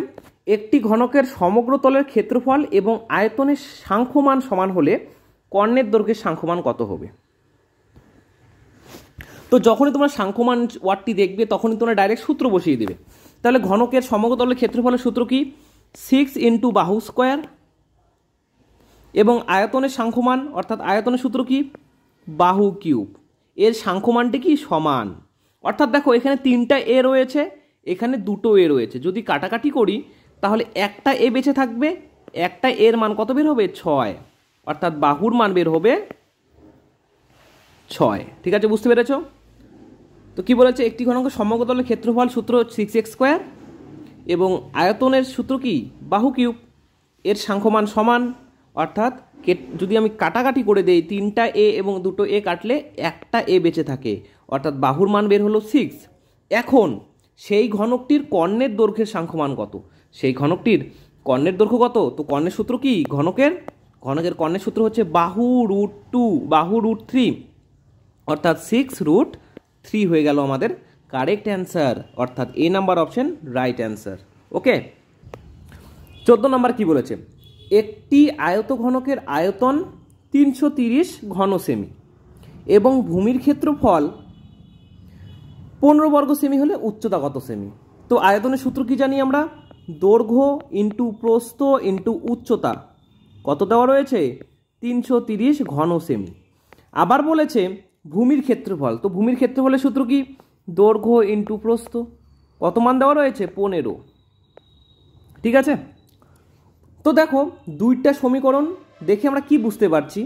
একটি ঘনকের সমগ্র তলের ক্ষেত্রফল এবং আয়তনের সাংখ্যমান সমান হলে কর্ণের দৈর্ঘ্যের সাংখ্যমান কত হবে? তো যখনই তোমরা সাংখ্যমান ওয়ার্ডটি দেখবে তখনই তোমরা ডাইরেক্ট সূত্র বসিয়ে দেবে। তাহলে ঘনকের সমগ্রতলের ক্ষেত্রফলের সূত্র কি? 6 ইন্টু বাহু স্কোয়ার, এবং আয়তনের সাংখ্যমান অর্থাৎ আয়তনের সূত্র কি? বাহু কিউব। এর সাংখ্যমানটি কি? সমান। অর্থাৎ দেখো এখানে 3টা এ রয়েছে, এখানে 2টো এ রয়েছে, যদি কাটাকাটি করি তাহলে একটা এ বেঁচে থাকবে, একটা এর মান কত বের হবে? 6। অর্থাৎ বাহুর মান বের হবে 6। ঠিক আছে, বুঝতে পেরেছ? তো কি বলেছে? একটি ঘনকের সমগ্রতলের ক্ষেত্রফল সূত্র 6x স্কোয়ার এবং আয়তনের সূত্র কি? বাহু কিউব। এর সাংখ্যমান সমান, অর্থাৎ যদি আমি কাটাকাটি করে দেই 3টা এ এবং 2টো এ কাটলে একটা এ বেঁচে থাকে, অর্থাৎ বাহুর মান বের হলো 6। এখন সেই ঘনকটির কর্ণের দৈর্ঘ্যের সাংখ্যমান কত? সেই ঘনকটির কর্ণের দৈর্ঘ্য কত? তো কর্ণের সূত্র কি? ঘনকের কর্ণের সূত্র হচ্ছে বাহু √2 বাহু √3, অর্থাৎ 6√3 হয়ে গেল আমাদের কারেক্ট অ্যান্সার, অর্থাৎ এ নাম্বার অপশন রাইট অ্যান্সার। ওকে, 14 নম্বর কি বলেছে? একটি আয়ত ঘনকের আয়তন 330 ঘন সেমি এবং ভূমির ক্ষেত্রফল 15 বর্গ সেমি হলে উচ্চতা কত সেমি? তো আয়তনের সূত্র কি জানি আমরা? দৈর্ঘ্য ইন্টু প্রস্থ ইন্টু উচ্চতা কত দেওয়া রয়েছে? 330 ঘন সেমি। আবার বলেছে ভূমির ক্ষেত্রফল, তো ভূমির ক্ষেত্রফলের সূত্র কি? দৈর্ঘ্য ইন্টু প্রস্থ, কত মান দেওয়া রয়েছে? 15। ঠিক আছে, তো দেখো দুইটা সমীকরণ দেখে আমরা কি বুঝতে পারছি?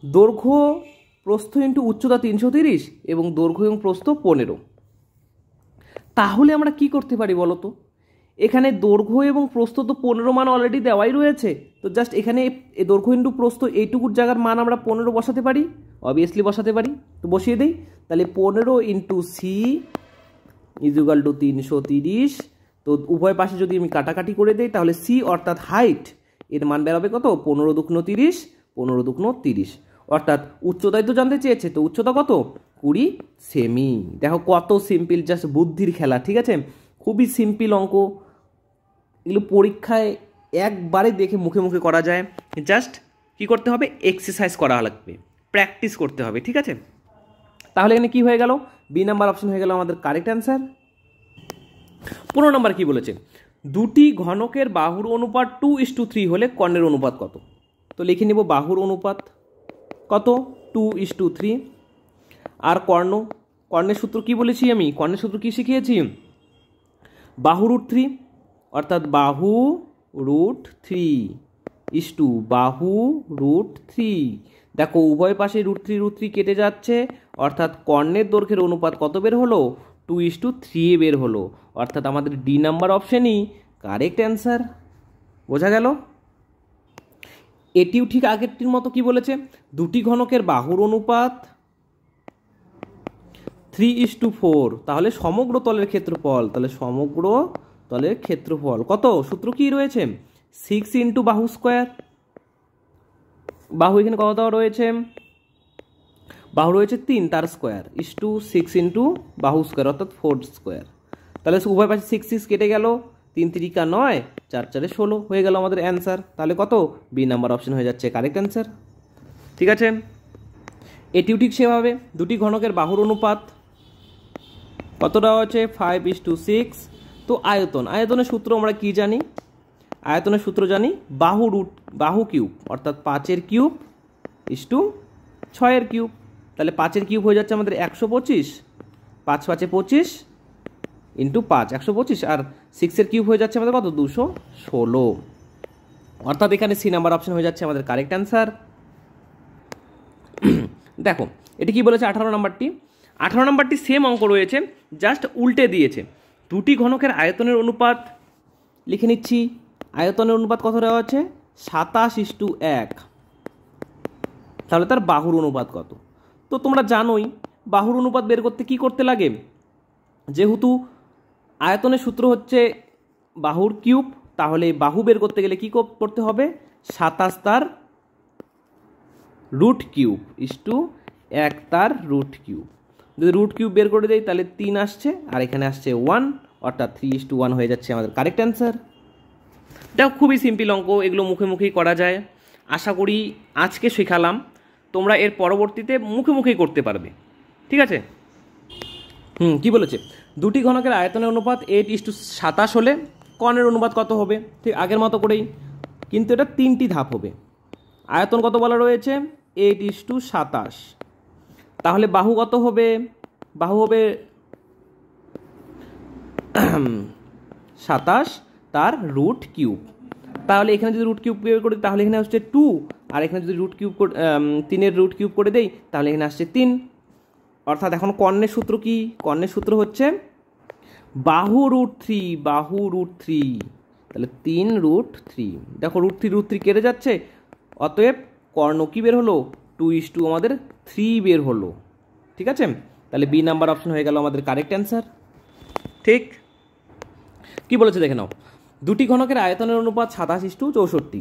দৈর্ঘ্য প্রস্থ ইন্টু উচ্চতা 330 এবং দৈর্ঘ্য এবং প্রস্থ 15। তাহলে আমরা কি করতে পারি বলো তো? এখানে দৈর্ঘ্য এবং প্রস্থ তো 15 মান অলরেডি দেওয়াই রয়েছে, তো জাস্ট এখানে দৈর্ঘ্য ইন্টু প্রস্থ এইটুকুর জায়গার মান আমরা 15 বসাতে পারি, অবভিয়াসলি বসাতে পারি। তো বসিয়ে দিই, তাহলে 15 ইন্টু সি ইজুগাল টু 330। তো উভয় পাশে যদি আমি কাটাকাটি করে দিই তাহলে সি অর্থাৎ হাইট এর মান বেরোবে কত? 15 দুগুণ 30, 15 দুগুণ 30। অর্থাৎ উচ্চতায় তো জানতে চেয়েছে, তো উচ্চতা কত? 20 সেমি। দেখো কত সিম্পল, জাস্ট বুদ্ধির খেলা। ঠিক আছে, খুবই সিম্পল অঙ্ক, এগুলো পরীক্ষায় একবারে দেখে মুখে মুখে করা যায়, জাস্ট কি করতে হবে? এক্সারসাইজ করা লাগবে, প্র্যাকটিস করতে হবে। ঠিক আছে, তাহলে এখানে কি হয়ে গেল? বি নাম্বার অপশন হয়ে গেল আমাদের কারেক্ট অ্যান্সার। 15 নম্বর কি বলেছে? দুটি ঘনকের বাহুর অনুপাত 2:3 হলে কর্ণের অনুপাত কত? তো লিখে নিব বাহুর অনুপাত কত? 2:3। আর কর্ণের সূত্র কি বলেছি আমি? কর্ণের সূত্র কি শিখিয়েছি? বাহু √3, অর্থাৎ বাহু √3 বাহু √3। দেখো উভয় পাশে √3 কেটে যাচ্ছে, অর্থাৎ কর্ণের দৈর্ঘ্যের অনুপাত কত বের হলো? 2:3 বের হলো, অর্থাৎ আমাদের ডি নাম্বার অপশনই কারেক্ট অ্যান্সার। বোঝা গেল? এটিও ঠিক আগেরটির মতো কি বলেছে? দুটি ঘনকের বাহুর অনুপাত 3:4, তাহলে সমগ্র তলের ক্ষেত্রফল, তাহলে সমগ্র তলের ক্ষেত্রফল কত? সূত্র কি রয়েছে? 6 ইন্টু বাহু স্কোয়ার, বাহু এখানে কত দেওয়া রয়েছে? বাহু রয়েছে 3, তার স্কোয়ার 6 ইন্টু বাহু স্কোয়ার অর্থাৎ 4 স্কোয়ার। তাহলে উভয় পাশে 6 কেটে গেল, 3 3 9, 4 4 16 হয়ে গেল আমাদের অ্যান্সার। তাহলে কত? বি নাম্বার অপশন হয়ে যাচ্ছে কারেক্ট অ্যান্সার। ঠিক আছে, এটিও ঠিক সেভাবে দুটি ঘনকের বাহুর অনুপাত কতটা আছে? 5:6। তো আয়তনের সূত্র আমরা কি জানি? আয়তনের সূত্র জানি বাহু কিউব, অর্থাৎ 5 কিউব 6 কিউব। তাহলে 5 কিউব হয়ে যাচ্ছে আমাদের 125, 5 5 25 ইন্টু 5 125, আর 6 কিউব হয়ে যাচ্ছে আমাদের কত? 216। অর্থাৎ এখানে সি নাম্বার অপশন হয়ে যাচ্ছে আমাদের কারেক্ট অ্যান্সার। দেখো এটি কি বলেছে? 18 নম্বরটি সেম অঙ্ক রয়েছে, জাস্ট উল্টে দিয়েছে। দুটি ঘনকের আয়তনের অনুপাত লিখে নিচ্ছি। আয়তনের অনুপাত কত দেওয়া আছে? 27:1। তাহলে তার বাহুর অনুপাত কত? তো তোমরা জানোই বাহুর অনুপাত বের করতে কি করতে লাগে? যেহেতু আয়তনের সূত্র হচ্ছে বাহুর কিউব, তাহলে বাহু বের করতে গেলে কি করতে হবে? 27 তার রুট কিউব 1 তার রুট কিউব। যদি রুট কিউব বের করে দেয় তাহলে 3 আসছে, আর এখানে আসছে 1, অর্থাৎ 3:1 হয়ে যাচ্ছে আমাদের কারেক্ট অ্যান্সার। এটা খুবই সিম্পল অঙ্ক, এগুলো মুখে মুখেই করা যায়। আশা করি আজকে শেখালাম তোমরা এর পরবর্তীতে মুখে মুখেই করতে পারবে। ঠিক আছে? কি বলেছে, দুটি ঘনকের আয়তনের অনুপাত 8:27 হলে কর্ণের অনুপাত কত হবে? ঠিক আগের মতো করেই, কিন্তু এটা 3টি ধাপ হবে। আয়তন কত বলা রয়েছে? 8:27। তাহলে বাহু কত হবে? বাহু হবে 27 তার রুট কিউব। তাহলে এখানে যদি রুট কিউব বের করি তাহলে এখানে আসছে 2, আর এখানে যদি রুট কিউব 3-এর রুট কিউব করে দেই তাহলে এখানে আসছে 3। অর্থাৎ এখন কর্ণের সূত্র কি? কর্ণের সূত্র হচ্ছে বাহু √3, বাহু √3। তাহলে 3√3, দেখো √3 কেটে যাচ্ছে, অতএব কর্ণ কি বের হলো? 2:2 আমাদের 3 বের হলো। ঠিক আছে? তাহলে বি নাম্বার অপশন হয়ে গেল আমাদের কারেক্ট অ্যান্সার। ঠিক কি বলেছে দেখে নাও, দুটি ঘনকের আয়তনের অনুপাত 27:64।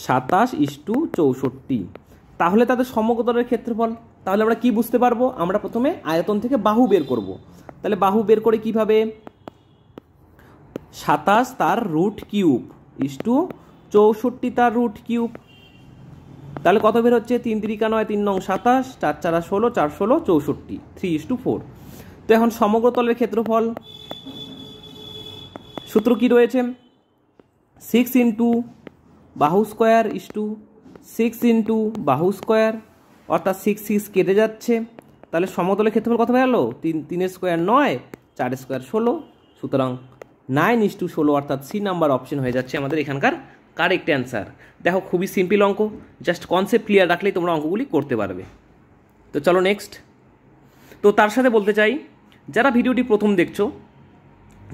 27:64, তাহলে তাদের সমগ্রতলের ক্ষেত্রফল। তাহলে আমরা কি বুঝতে পারবো? আমরা প্রথমে আয়তন থেকে বাহু বের করব। তাহলে বাহু বের করে কিভাবে? 27 তার রুট কিউব ইস্টু 64 তার রুট কিউব। তাহলে কত বের হচ্ছে? 3 3 9, 3 9 27, 4 4 16, 4 16 64, 3:4। তো এখন সমগ্রতলের ক্ষেত্রফল সূত্র কি রয়েছে? 6 ইন্টু বাহু স্কোয়ার ইস্টু 6 ইন্টু বাহু স্কোয়ার, অর্থাৎ 6 6 কেটে যাচ্ছে। তাহলে সমতলের ক্ষেত্রফল কত হয়ে গেল? 3 স্কোয়ার 9, 4 স্কোয়ার 16, সুতরাং 9:16, অর্থাৎ সি নাম্বার অপশন হয়ে যাচ্ছে আমাদের এখানকার কারেক্ট অ্যান্সার। দেখো খুবই সিম্পল অঙ্ক, জাস্ট কনসেপ্ট ক্লিয়ার রাখলেই তোমরা অঙ্কগুলি করতে পারবে। তো চলো নেক্সট। তো তার সাথে বলতে চাই, যারা ভিডিওটি প্রথম দেখছো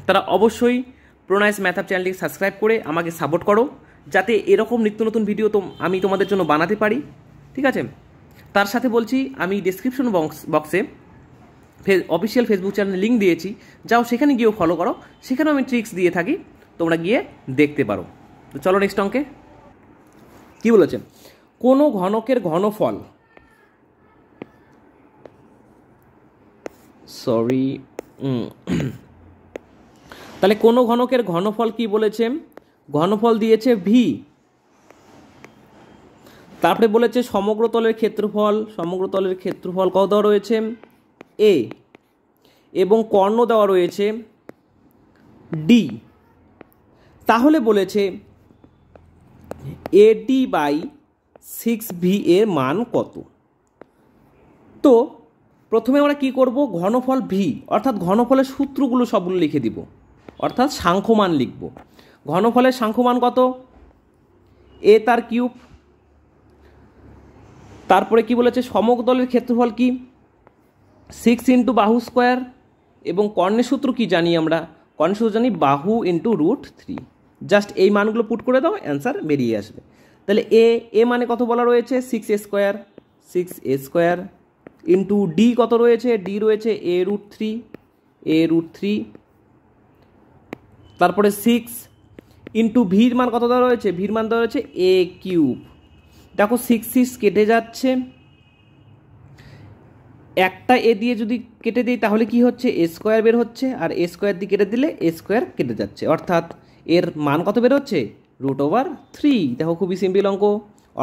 তারা অবশ্যই প্রোনাইস ম্যাথ আপ চ্যানেলটিকে সাবস্ক্রাইব করে আমাকে সাপোর্ট করো, যাতে এরকম নিত্য নতুন ভিডিও আমি তোমাদের জন্য বানাতে পারি। ঠিক আছে? তার সাথে বলছি, আমি ডেসক্রিপশন বক্সে অফিসিয়াল ফেসবুক চ্যানেল লিঙ্ক দিয়েছি, যাও সেখানে গিয়েও ফলো করো, সেখানেও আমি ট্রিক্স দিয়ে থাকি, তোমরা গিয়ে দেখতে পারো। তো চলো নেক্সট অঙ্কে। কি বলেছে? কোনো ঘনকের ঘনফল, তাহলে কোনো ঘনকের ঘনফল কি বলেছে? ঘনফল দিয়েছে ভি। তারপরে বলেছে সমগ্রতলের ক্ষেত্রফল, সমগ্রতলের ক্ষেত্রফল কত দেওয়া রয়েছে? এ, এবং কর্ণ দেওয়া রয়েছে ডি। তাহলে বলেছে AD/6V এর মান কত? তো প্রথমে আমরা কি করব? ঘনফল ভি, অর্থাৎ ঘনফলের সূত্রগুলো সবগুলো লিখে দিব, অর্থাৎ সাংখ্যমান লিখব। ঘনফলের সাংখ্যমান কত? এ তার কিউব। তারপরে কি বলেছে? সমগ্রতলের ক্ষেত্রফল কি? 6 ইন্টু বাহু স্কোয়ার, এবং কর্ণের সূত্র কি জানি আমরা? কর্ণের সূত্র জানি বাহু ইন্টু √3। জাস্ট এই মানগুলো পুট করে দাও, অ্যান্সার বেরিয়ে আসবে। তাহলে এ মানে কত বলা রয়েছে? 6a square, 6a² into D কত রয়েছে? ডি রয়েছে a√3। তারপরে 6 ইন্টু ভির মান কত দেওয়া রয়েছে? ভির মান দেওয়া রয়েছে a³। দেখো 6 6 কেটে যাচ্ছে, একটা এ দিয়ে যদি কেটে দিই তাহলে কি হচ্ছে? a² বের হচ্ছে, আর a² দিয়ে কেটে দিলে a² কেটে যাচ্ছে, অর্থাৎ এর মান কত বের হচ্ছে? √3। দেখো খুবই সিম্পল অঙ্ক,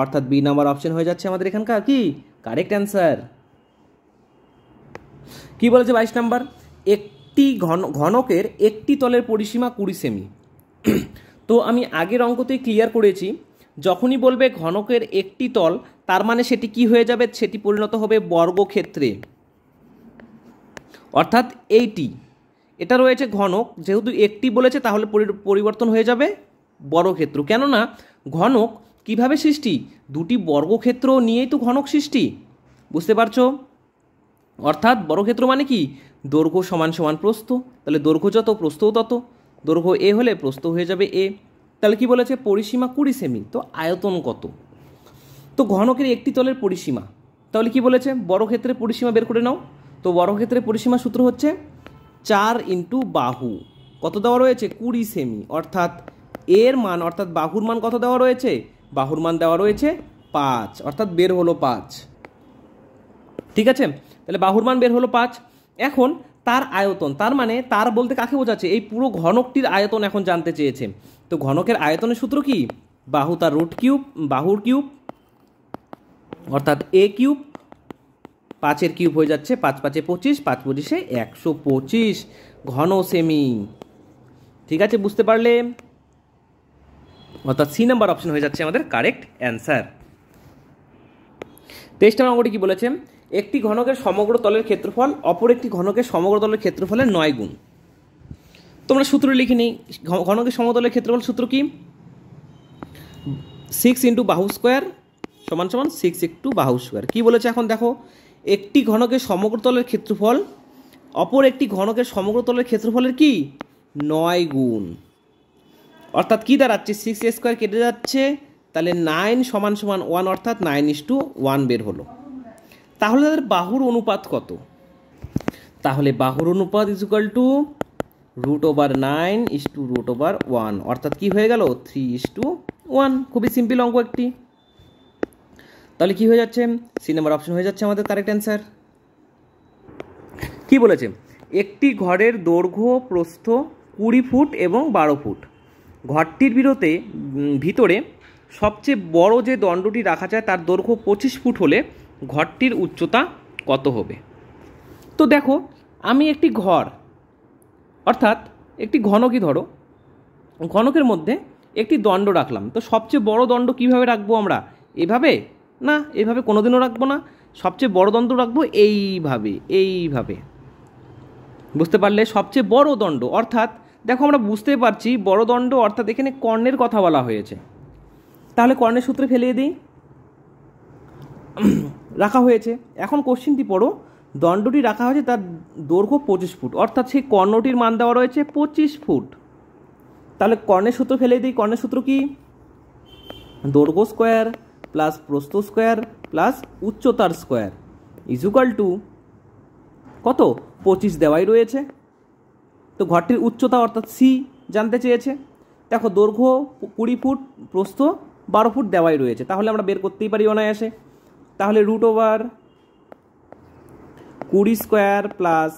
অর্থাৎ বি নাম্বার অপশন হয়ে যাচ্ছে আমাদের এখানকার কি কারেক্ট অ্যান্সার। কি বলেছে 22 নাম্বার? একটি ঘনকের একটি তলের পরিসীমা 20 সেমি। তো আমি আগের অঙ্কতেই ক্লিয়ার করেছি, যখনই বলবে ঘনকের একটি তল, তার মানে সেটি কি হয়ে যাবে? সেটি পরিণত হবে বর্গক্ষেত্রে, অর্থাৎ এইটি। এটা রয়েছে ঘনক, যেহেতু একটি বলেছে তাহলে পরিবর্তন হয়ে যাবে বর্গক্ষেত্র। কেননা ঘনক কিভাবে সৃষ্টি? দুটি বর্গক্ষেত্র নিয়েই তো ঘনক সৃষ্টি, বুঝতে পারছো? অর্থাৎ বর্গক্ষেত্র মানে কি? দৈর্ঘ্য সমান সমান প্রস্থ, তাহলে দৈর্ঘ্য যত প্রস্থও তত। দৈর্ঘ্য এ হলে প্রস্থ হয়ে যাবে এ। তাহলে কি বলেছে? পরিসীমা 20 সেমি। তো আয়তন কত? তো ঘনকের একটি তলের পরিসীমা, তাহলে কি বলেছে? বর্গক্ষেত্রের পরিসীমা বের করে নাও। তো বর্গক্ষেত্রের পরিসীমা সূত্র হচ্ছে 4 ইন্টু বাহু, কত দেওয়া রয়েছে? 20 সেমি, অর্থাৎ এর মান, অর্থাৎ বাহুর মান কত দেওয়া রয়েছে? বাহুর মান দেওয়া রয়েছে 5, অর্থাৎ বের হলো 5। ঠিক আছে? তাহলে বাহুর মান বের হলো 5। এখন তার আয়তন, তার মানে তার বলতে কাকে বোঝাচ্ছে, এই পুরো ঘনকটির আয়তন এখন জানতে চেয়েছে। তো ঘনকের আয়তনের সূত্র কি, বাহু তার রুট কিউব, বাহুর কিউব অর্থাৎ এ কিউব, 5-এর কিউব হয়ে যাচ্ছে 5×5 = 25, 5×25 = 125 ঘন সেমি। ঠিক আছে, বুঝতে পারলে? অর্থাৎ সি নাম্বার অপশন হয়ে যাচ্ছে আমাদের কারেক্ট অ্যান্সার। 23 নম্বর অঙ্কটি কি বলেছে, একটি ঘনকের সমগ্র তলের ক্ষেত্রফল অপর একটি ঘনকের সমগ্র তলের ক্ষেত্রফলের 9 গুণ। তোমরা সূত্র লিখে নিই। ঘনকের সমতলের ক্ষেত্রফল সূত্র কি, 6 × বাহু স্কোয়ার সমান 6 × বাহু স্কোয়ার। কী বলেছে এখন দেখো, একটি ঘনকের সমগ্র তলের ক্ষেত্রফল অপর একটি ঘনকের সমগ্র তলের ক্ষেত্রফলের কি 9 গুণ। অর্থাৎ কী দাঁড়াচ্ছে, 6a² কেটে যাচ্ছে, তাহলে 9 = 1 অর্থাৎ 9:1 বের হলো। তাহলে তাদের বাহুর অনুপাত কত, তাহলে বাহুর অনুপাত √9 √1 অর্থাৎ কি হয়ে গেল 3:1। খুবই সিম্পল অঙ্ক একটি। তাহলে কি হয়ে যাচ্ছে, সি নাম্বার অপশন হয়ে যাচ্ছে আমাদের কারেক্ট অ্যান্সার। কি বলেছে, একটি ঘরের দৈর্ঘ্য প্রস্থ 20 ফুট এবং 12 ফুট। ঘরটির ভিতরে সবচেয়ে বড় যে দণ্ডটি রাখা যায় তার দৈর্ঘ্য 25 ফুট হলে ঘরটির উচ্চতা কত হবে। তো দেখো, আমি একটি ঘর অর্থাৎ একটি ঘনকই ধরো, ঘনকের মধ্যে একটি দণ্ড রাখলাম। তো সবচেয়ে বড় দণ্ড কিভাবে রাখবো আমরা, এভাবে না, এভাবে কোনোদিনও রাখবো না। সবচেয়ে বড় দণ্ড রাখবো এইভাবে। বুঝতে পারলে, সবচেয়ে বড় দণ্ড অর্থাৎ দেখো আমরা বুঝতে পারছি বড় দণ্ড অর্থাৎ এখানে কর্ণের কথা বলা হয়েছে। তাহলে কর্ণের সূত্রে ফেলিয়ে দিই, রাখা হয়েছে। এখন কোশ্চেনটি পড়ো, দণ্ডটি রাখা হয়েছে তার দৈর্ঘ্য 25 ফুট অর্থাৎ সেই কর্ণটির মান দেওয়া রয়েছে 25 ফুট। তাহলে কর্ণের সূত্র ফেলে দিই। কর্ণের সূত্র কি, দৈর্ঘ্য স্কোয়ার প্লাস প্রস্থ স্কোয়ার প্লাস উচ্চতার স্কোয়ার = কত, 25 দেওয়াই রয়েছে। তো ঘরটির উচ্চতা অর্থাৎ সি জানতে চেয়েছে। দেখো দৈর্ঘ্য 20 ফুট, প্রস্থ 12 ফুট দেওয়াই রয়েছে, তাহলে আমরা বের করতেই পারি অনায়াসে। তাহলে √20² প্লাস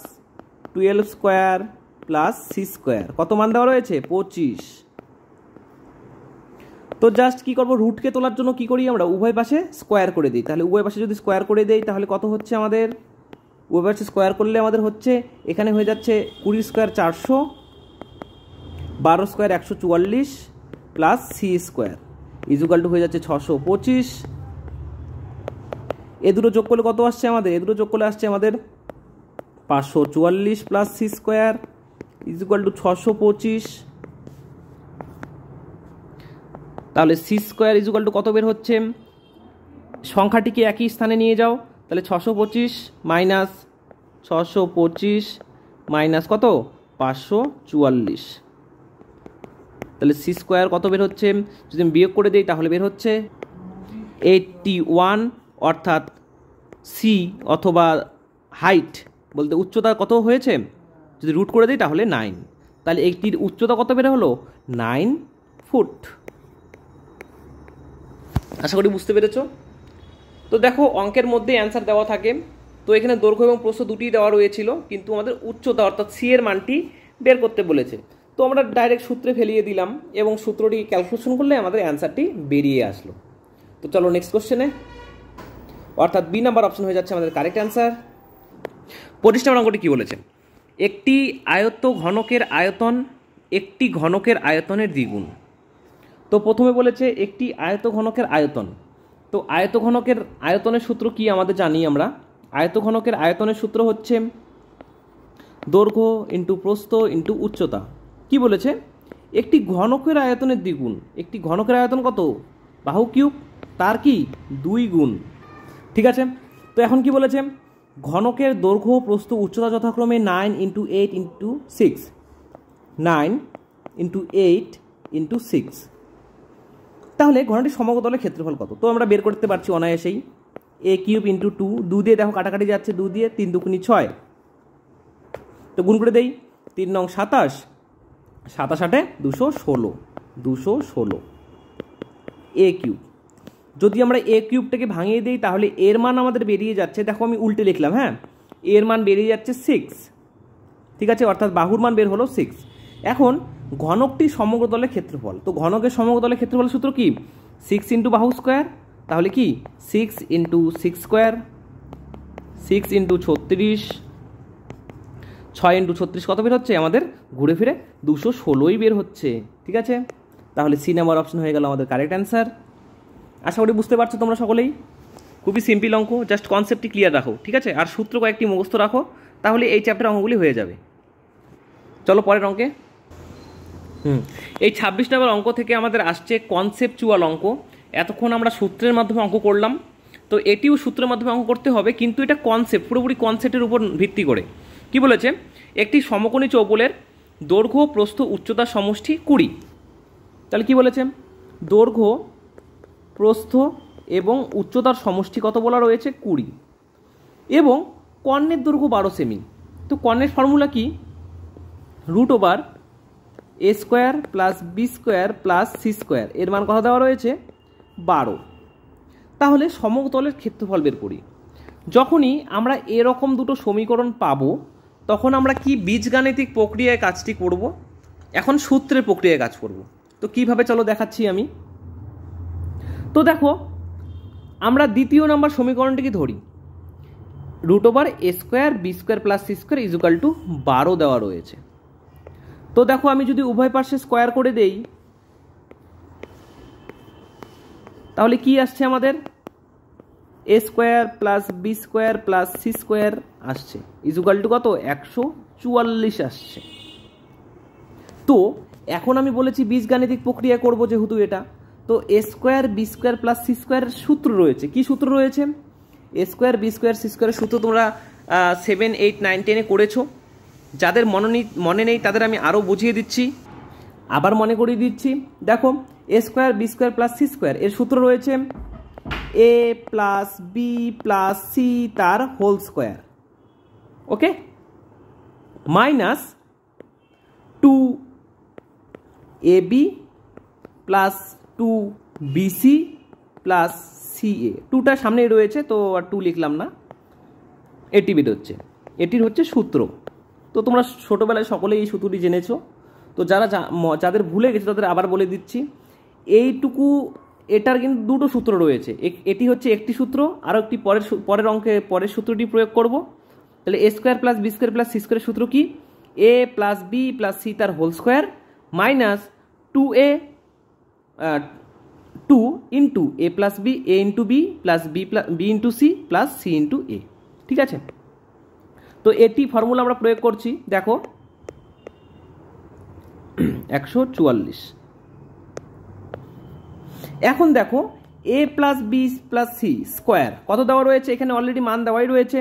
12² প্লাস c² কত মান দেওয়া রয়েছে 25। তো জাস্ট কি করব, রুটকে তোলার জন্য কি করি আমরা, উভয় পাশে স্কোয়ার করে দিই। তাহলে উভয় পাশে যদি স্কোয়ার করে দেই তাহলে কত হচ্ছে আমাদের, উভয় পাশে স্কোয়ার করলে আমাদের হচ্ছে এখানে হয়ে যাচ্ছে 20² 400, 12² 144 প্লাস c² হয়ে যাচ্ছে 625। এ দুটো যোগ করলে কত আসছে আমাদের, এ দুটো যোগ করলে আসছে আমাদের 544 প্লাস c² = 625। তাহলে c² কত বের হচ্ছে, সংখ্যাটিকে একই স্থানে নিয়ে যাও। তাহলে 625 মাইনাস 625 মাইনাস কত 544, তাহলে c² কত বের হচ্ছে, যদি আমি বিয়োগ করে দিই তাহলে বের হচ্ছে 81 অর্থাৎ সি অথবা হাইট বলতে উচ্চতা কত হয়েছে, যদি রুট করে দিই তাহলে 9। তাহলে এইটির উচ্চতা কত বের হলো 9 ফুট। আশা করি বুঝতে পেরেছ। তো দেখো অঙ্কের মধ্যে অ্যান্সার দেওয়া থাকে, তো এখানে দৈর্ঘ্য এবং প্রস্থ দুটিই দেওয়া রয়েছিল, কিন্তু আমাদের উচ্চতা অর্থাৎ সি এর মানটি বের করতে বলেছে। তো আমরা ডাইরেক্ট সূত্রে ফেলিয়ে দিলাম এবং সূত্রটি ক্যালকুলেশন করলে আমাদের অ্যান্সারটি বেরিয়ে আসলো। তো চলো নেক্সট কোশ্চেনে, অর্থাৎ বি নাম্বার অপশন হয়ে যাচ্ছে আমাদের কারেক্ট অ্যান্সার। 25 নম্বর অঙ্কটি কী বলেছে, একটি আয়ত ঘনকের আয়তন একটি ঘনকের আয়তনের দ্বিগুণ। তো প্রথমে বলেছে একটি আয়ত ঘনকের আয়তন। তো আয়ত ঘনকের আয়তনের সূত্র কি আমাদের জানি আমরা, আয়ত ঘনকের আয়তনের সূত্র হচ্ছে দৈর্ঘ্য ইন্টু প্রস্থ ইন্টু উচ্চতা। কি বলেছে, একটি ঘনকের আয়তনের দ্বিগুণ, একটি ঘনকের আয়তন কত, বাহু কিউব, তার কি 2 গুণ। ঠিক আছে, তো এখন কি বলেছে, ঘনকের দৈর্ঘ্য প্রস্থ উচ্চতা যথাক্রমে 9 × 8 × 6, 9 × 8 × 6। তাহলে ঘনটির সমগ্র তলের ক্ষেত্রফল কত, তো আমরা বের করতে পারছি অনায়াসেই। a³ × 2, 2 দিয়ে দেখো কাটাকাটি যাচ্ছে, 2 দিয়ে 3 × 2 = 6, তো গুণ করে দেই, 3 নং 27, 27 × 8 = 216 a³। যদি আমরা a³ ভাঙিয়ে দিই তাহলে এর মান আমাদের বেরিয়ে যাচ্ছে, দেখো আমি উল্টে লিখলাম, হ্যাঁ, এর মান বেরিয়ে যাচ্ছে 6 ঠিক আছে, অর্থাৎ বাহুর মান বের হলো 6। এখন ঘনকটি সমগ্র তলের ক্ষেত্রফল, তো ঘনকের সমগ্র তলের ক্ষেত্রফলের সূত্র কি 6 ইন্টু বাহু স্কোয়ার, তাহলে কি 6 ইন্টু 6 স্কোয়ার, 6 ইন্টু 36, 6 ইন্টু 36 কত বের হচ্ছে আমাদের, ঘুরে ফিরে 216ই বের হচ্ছে। ঠিক আছে, তাহলে সি নাম্বার অপশন হয়ে গেল আমাদের কারেক্ট অ্যান্সার। আশা করি বুঝতে পারছো তোমরা সকলেই, খুবই সিম্পল অঙ্ক, জাস্ট কনসেপ্টটি ক্লিয়ার রাখো। ঠিক আছে, আর সূত্র কয়েকটি মুখস্থ রাখো, তাহলে এই চ্যাপ্টার অঙ্কগুলি হয়ে যাবে। চলো পরের অঙ্কে। এই 26 নম্বর অঙ্ক থেকে আমাদের আসছে কনসেপচুয়াল অঙ্ক। এতক্ষণ আমরা সূত্রের মাধ্যমে অঙ্ক করলাম, তো এটিও সূত্রের মাধ্যমে অঙ্ক করতে হবে, কিন্তু এটা কনসেপ্ট, পুরোপুরি কনসেপ্টের উপর ভিত্তি করে। কি বলেছে, একটি সমকোণী চৌবলের দৈর্ঘ্য প্রস্থ উচ্চতার সমষ্টি 20। তাহলে কি বলেছে, দৈর্ঘ্য প্রস্থ এবং উচ্চতার সমষ্টি কত বলা রয়েছে 20, এবং কর্ণের দৈর্ঘ্য 12 সেমি। তো কর্ণের ফর্মুলা কি, √/a² + b² + c², এর মান কত দেওয়া রয়েছে 12। তাহলে সমতলের ক্ষেত্রফল বের করি। যখনই আমরা এরকম দুটো সমীকরণ পাবো, তখন আমরা কি বীজগাণিতিক প্রক্রিয়ায় কাজটি করব, এখন সূত্রের প্রক্রিয়ায় কাজ করব। তো কিভাবে চলো দেখাচ্ছি আমি। তো দেখো, আমরা দ্বিতীয় নাম্বার সমীকরণটিকে ধরি, √a² b² + c² = 12 দেওয়া রয়েছে। তো দেখো, আমি যদি উভয় পাশে স্কোয়ার করে দেই, তাহলে কি আসছে আমাদের, a² + b² + c² আসছে, = কত 144 আসছে। তো এখন আমি বলেছি বীজগাণিতিক প্রক্রিয়া করব, যেহেতু এটা, তো a² b² + c² সূত্র রয়েছে। কি সূত্র রয়েছে, a² b² c² সূত্র তোমরা 7, 8, 9, 10-এ করেছো। যাদের মনে নেই তাদের আমি আরও বুঝিয়ে দিচ্ছি, আবার মনে করিয়ে দিচ্ছি। দেখো, a² b² + c² এর সূত্র রয়েছে a + b + c তার হোল স্কোয়ার, ওকে, মাইনাস 2ab + 2bc + ca, 2টা সামনেই রয়েছে তো আর 2 লিখলাম না, এটি বের হচ্ছে, এটির হচ্ছে সূত্র। তো তোমরা ছোটোবেলায় সকলেই এই সূত্রটি জেনেছো, তো যাদের ভুলে গেছে তাদের আবার বলে দিচ্ছি। এইটুকু, এটার কিন্তু দুটো সূত্র রয়েছে, এটি হচ্ছে একটি সূত্র, আরও একটি পরের অঙ্কে পরের সূত্রটি প্রয়োগ করব। তাহলে a² + b² + c² সূত্র কি, a + b + c তার whole square minus 2a 2 into a + b, a × b + b × c + c × a। ঠিক আছে, তো এটি ফর্মুলা আমরা প্রয়োগ করছি। দেখো 144। এখন দেখো a + b + c স্কোয়ার কত দেওয়া রয়েছে, এখানে অলরেডি মান দেওয়াই রয়েছে।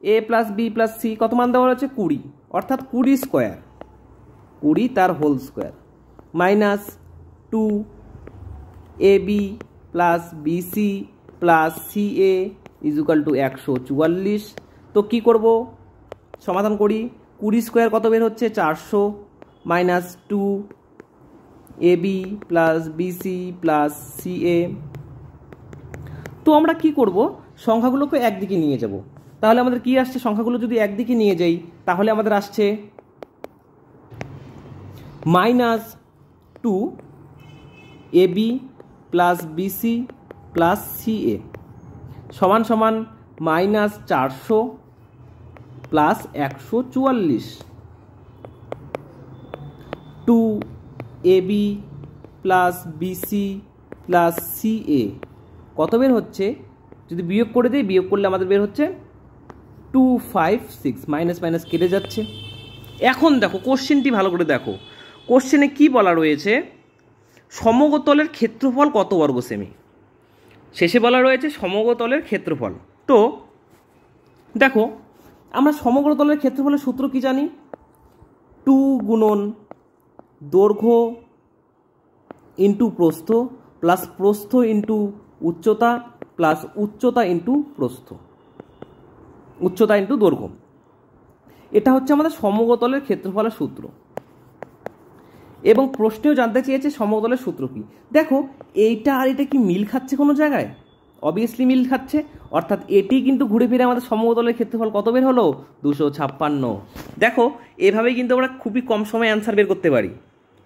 a + b + c কত মান দেওয়া রয়েছে 20, অর্থাৎ 20 স্কোয়ার, 20 তার whole square minus 2ab + bc + ca = 144। তো কি করব, সমাধান করি। 20 স্কোয়ার কত বের হচ্ছে 400, মাইনাস 2ab + bc + ca। তো আমরা কি করব, সংখ্যাগুলোকে একদিকে নিয়ে যাব। তাহলে আমাদের কি আসছে, সংখ্যাগুলো যদি একদিকে নিয়ে যাই তাহলে আমাদের আসছে মাইনাস 2ab + bc + ca সমান সমান minus 400 plus 144। 2ab + bc + ca কত বের হচ্ছে, যদি বিয়োগ করে দিই, বিয়োগ করলে আমাদের বের হচ্ছে 256, মাইনাস মাইনাস কেটে যাচ্ছে। এখন দেখো কোশ্চেনটি ভালো করে দেখো, কোশ্চেনে কি বলা রয়েছে, সমতলের ক্ষেত্রফল কত বর্গ সেমি, শেষে বলা রয়েছে সমতলের ক্ষেত্রফল। তো দেখো, আমরা সমগ্রতলের ক্ষেত্রফলের সূত্র কি জানি, 2 গুণন দৈর্ঘ্য ইন্টু প্রস্থ প্লাস প্রস্থ ইন্টু উচ্চতা প্লাস উচ্চতা ইন্টু প্রস্থ, উচ্চতা ইন্টু দৈর্ঘ্য। এটা হচ্ছে আমাদের সমগ্রতলের ক্ষেত্রফলের সূত্র। এবং প্রশ্নেও জানতে চেয়েছে সমতলের সূত্র কি। দেখো, এইটা আর এটা কি মিল খাচ্ছে কোনো জায়গায়, অবভিয়াসলি মিল খাচ্ছে, অর্থাৎ এটি কিন্তু ঘুরে ফিরে আমাদের সমতলের ক্ষেত্রফল কত বের হলো? 256। দেখো এভাবেই কিন্তু আমরা খুবই কম সময়ে অ্যান্সার বের করতে পারি।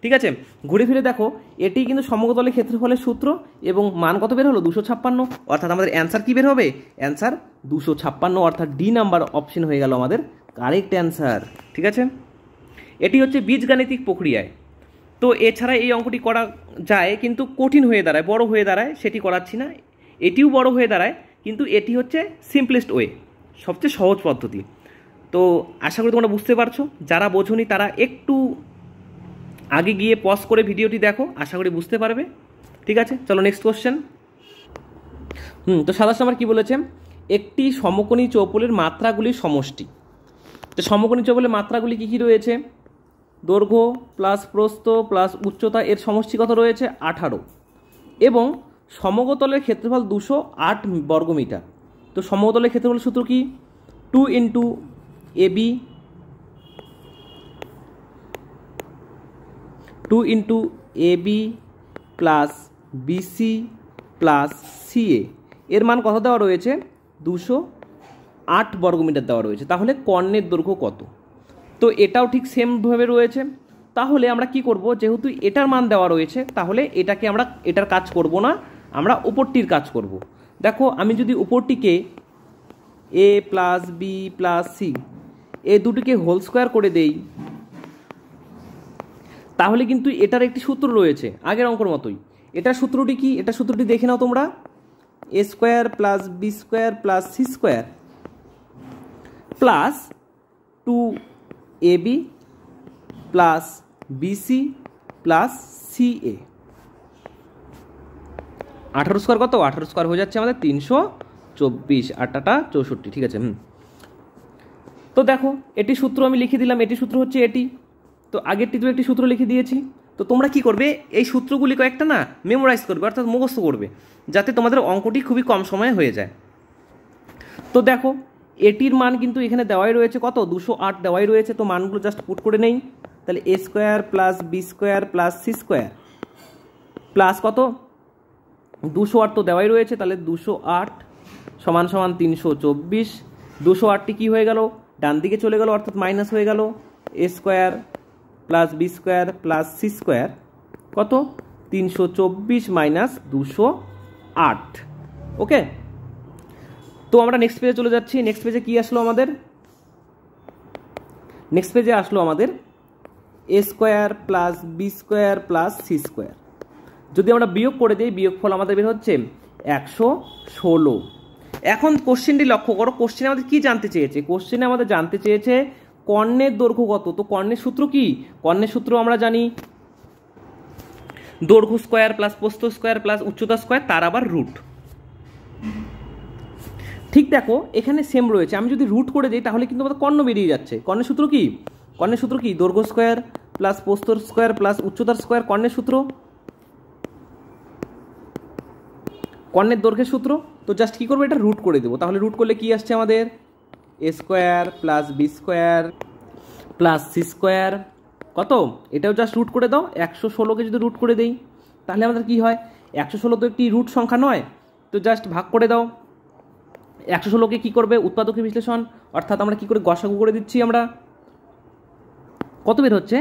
ঠিক আছে, ঘুরে ফিরে দেখো এটি কিন্তু সমতলের ক্ষেত্রফলের সূত্র এবং মান কত বের হলো? 256। অর্থাৎ আমাদের অ্যান্সার কী বের হবে? অ্যান্সার 256, অর্থাৎ ডি নাম্বার অপশন হয়ে গেল আমাদের কারেক্ট অ্যান্সার। ঠিক আছে, এটি হচ্ছে বীজগাণিতিক প্রক্রিয়ায়। তো এছাড়া এই অঙ্কটি করা যায় কিন্তু কঠিন হয়ে দাঁড়ায়, বড় হয়ে দাঁড়ায়, সেটি করাচ্ছি না। এটিও বড় হয়ে দাঁড়ায় কিন্তু এটি হচ্ছে সিম্পলেস্ট ওয়ে, সবচেয়ে সহজ পদ্ধতি। তো আশা করি তোমরা বুঝতে পারছো। যারা বোঝোনি তারা একটু আগে গিয়ে পজ করে ভিডিওটি দেখো, আশা করি বুঝতে পারবে। ঠিক আছে, চলো নেক্সট কোশ্চেন। তো 27 নম্বর কী বলেছে? একটি সমকোণী চৌপলের মাত্রাগুলির সমষ্টি। তো সমকোণী চৌপলের মাত্রাগুলি কী কী রয়েছে? দৈর্ঘ্য প্লাস প্রস্থ প্লাস উচ্চতা, এর সমষ্টি কত রয়েছে? 18। এবং সমতলের ক্ষেত্রফল 208 বর্গমিটার। তো সমতলের ক্ষেত্রফল সূত্র কি? 2 × AB 2 × AB plus BC plus CA, এর মান কত দেওয়া রয়েছে? 208 বর্গমিটার দেওয়া রয়েছে। তাহলে কর্ণের দৈর্ঘ্য কত? তো এটাও ঠিক সেমভাবে রয়েছে। তাহলে আমরা কি করব? যেহেতু এটার মান দেওয়া রয়েছে তাহলে এটাকে আমরা এটার কাজ করব না, আমরা উপরটির কাজ করব। দেখো আমি যদি উপরটিকে A plus B plus C এই দুটিকে হোল স্কোয়ার করে দেই, তাহলে কিন্তু এটার একটি সূত্র রয়েছে আগের অঙ্কের মতোই। এটার সূত্রটি কি? এটার সূত্রটি দেখে নাও তোমরা। A square plus B square plus C square plus 2AB plus BC plus CA। 18 square কত? 18 স্কোয়ার হয়ে যাচ্ছে আমাদের 324, 8টা 64। ঠিক আছে, তো দেখো এটি সূত্র আমি লিখে দিলাম, এটি সূত্র হচ্ছে এটি। তো আগেরটি তো একটি সূত্র লিখে দিয়েছি। তো তোমরা কি করবে? এই সূত্রগুলি কয়েকটা না মেমোরাইজ করবে, অর্থাৎ মুখস্থ করবে, যাতে তোমাদের অঙ্কটি খুবই কম সময়ে হয়ে যায়। তো দেখো এটির মান কিন্তু এখানে দেওয়াই রয়েছে, কত? 208 দেওয়াই রয়েছে। তো মানগুলো জাস্ট পুট করে নেই। তাহলে A square plus B square plus C square plus কত? 208 তো দেওয়াই রয়েছে। তাহলে 208 সমান সমান 324। 208টি কী হয়ে গেল? ডান দিকে চলে গেল, অর্থাৎ মাইনাস হয়ে গেল। A square plus B square plus C square কত? 324 মাইনাস 208। ওকে, তো আমরা নেক্সট পেজে চলে যাচ্ছি। নেক্সট পেজে কি আসলো আমাদের? নেক্সট পেজে আসলো আমাদের A square plus B square plus C square. যদি আমরা বিয়োগ করে দিই, বিয়োগফল আমাদের বের হচ্ছে 116। এখন কোশ্চেনটি লক্ষ্য করো, কোশ্চেনে আমাদের কি জানতে চেয়েছে? কোশ্চেনে আমাদের জানতে চেয়েছে কর্ণের দৈর্ঘ্য কত। তো কর্ণের সূত্র কি? কর্ণের সূত্র আমরা জানি দৈর্ঘ্য স্কোয়ার প্লাস প্রস্থ স্কোয়ার প্লাস উচ্চতা স্কোয়ার, তার আবার রুট। ঠিক দেখো এখানে সেম রয়েছে। আমি যদি রুট করে দিই তাহলে কিন্তু আমাদের কর্ণ বেরিয়ে যাচ্ছে। কর্ণের সূত্র কি? কর্ণের সূত্র কি? দৈর্ঘ্য স্কোয়ার প্লাস প্রস্থ স্কোয়ার প্লাস উচ্চতার স্কোয়ার। কর্ণের সূত্র, কর্ণের দৈর্ঘ্যের সূত্র। তো জাস্ট কী করবো? এটা রুট করে দেবো। তাহলে রুট করলে কি আসছে আমাদের? A square plus B square plus C square কত? এটাও জাস্ট রুট করে দাও। 116কে যদি রুট করে দেই তাহলে আমাদের কি হয়? 116 তো একটি রুট সংখ্যা নয়, তো জাস্ট ভাগ করে দাও। 116কে কী করবে? উৎপাদকের বিশ্লেষণ, অর্থাৎ আমরা কী করে গসাগু করে দিচ্ছি। আমরা কত বের হচ্ছে?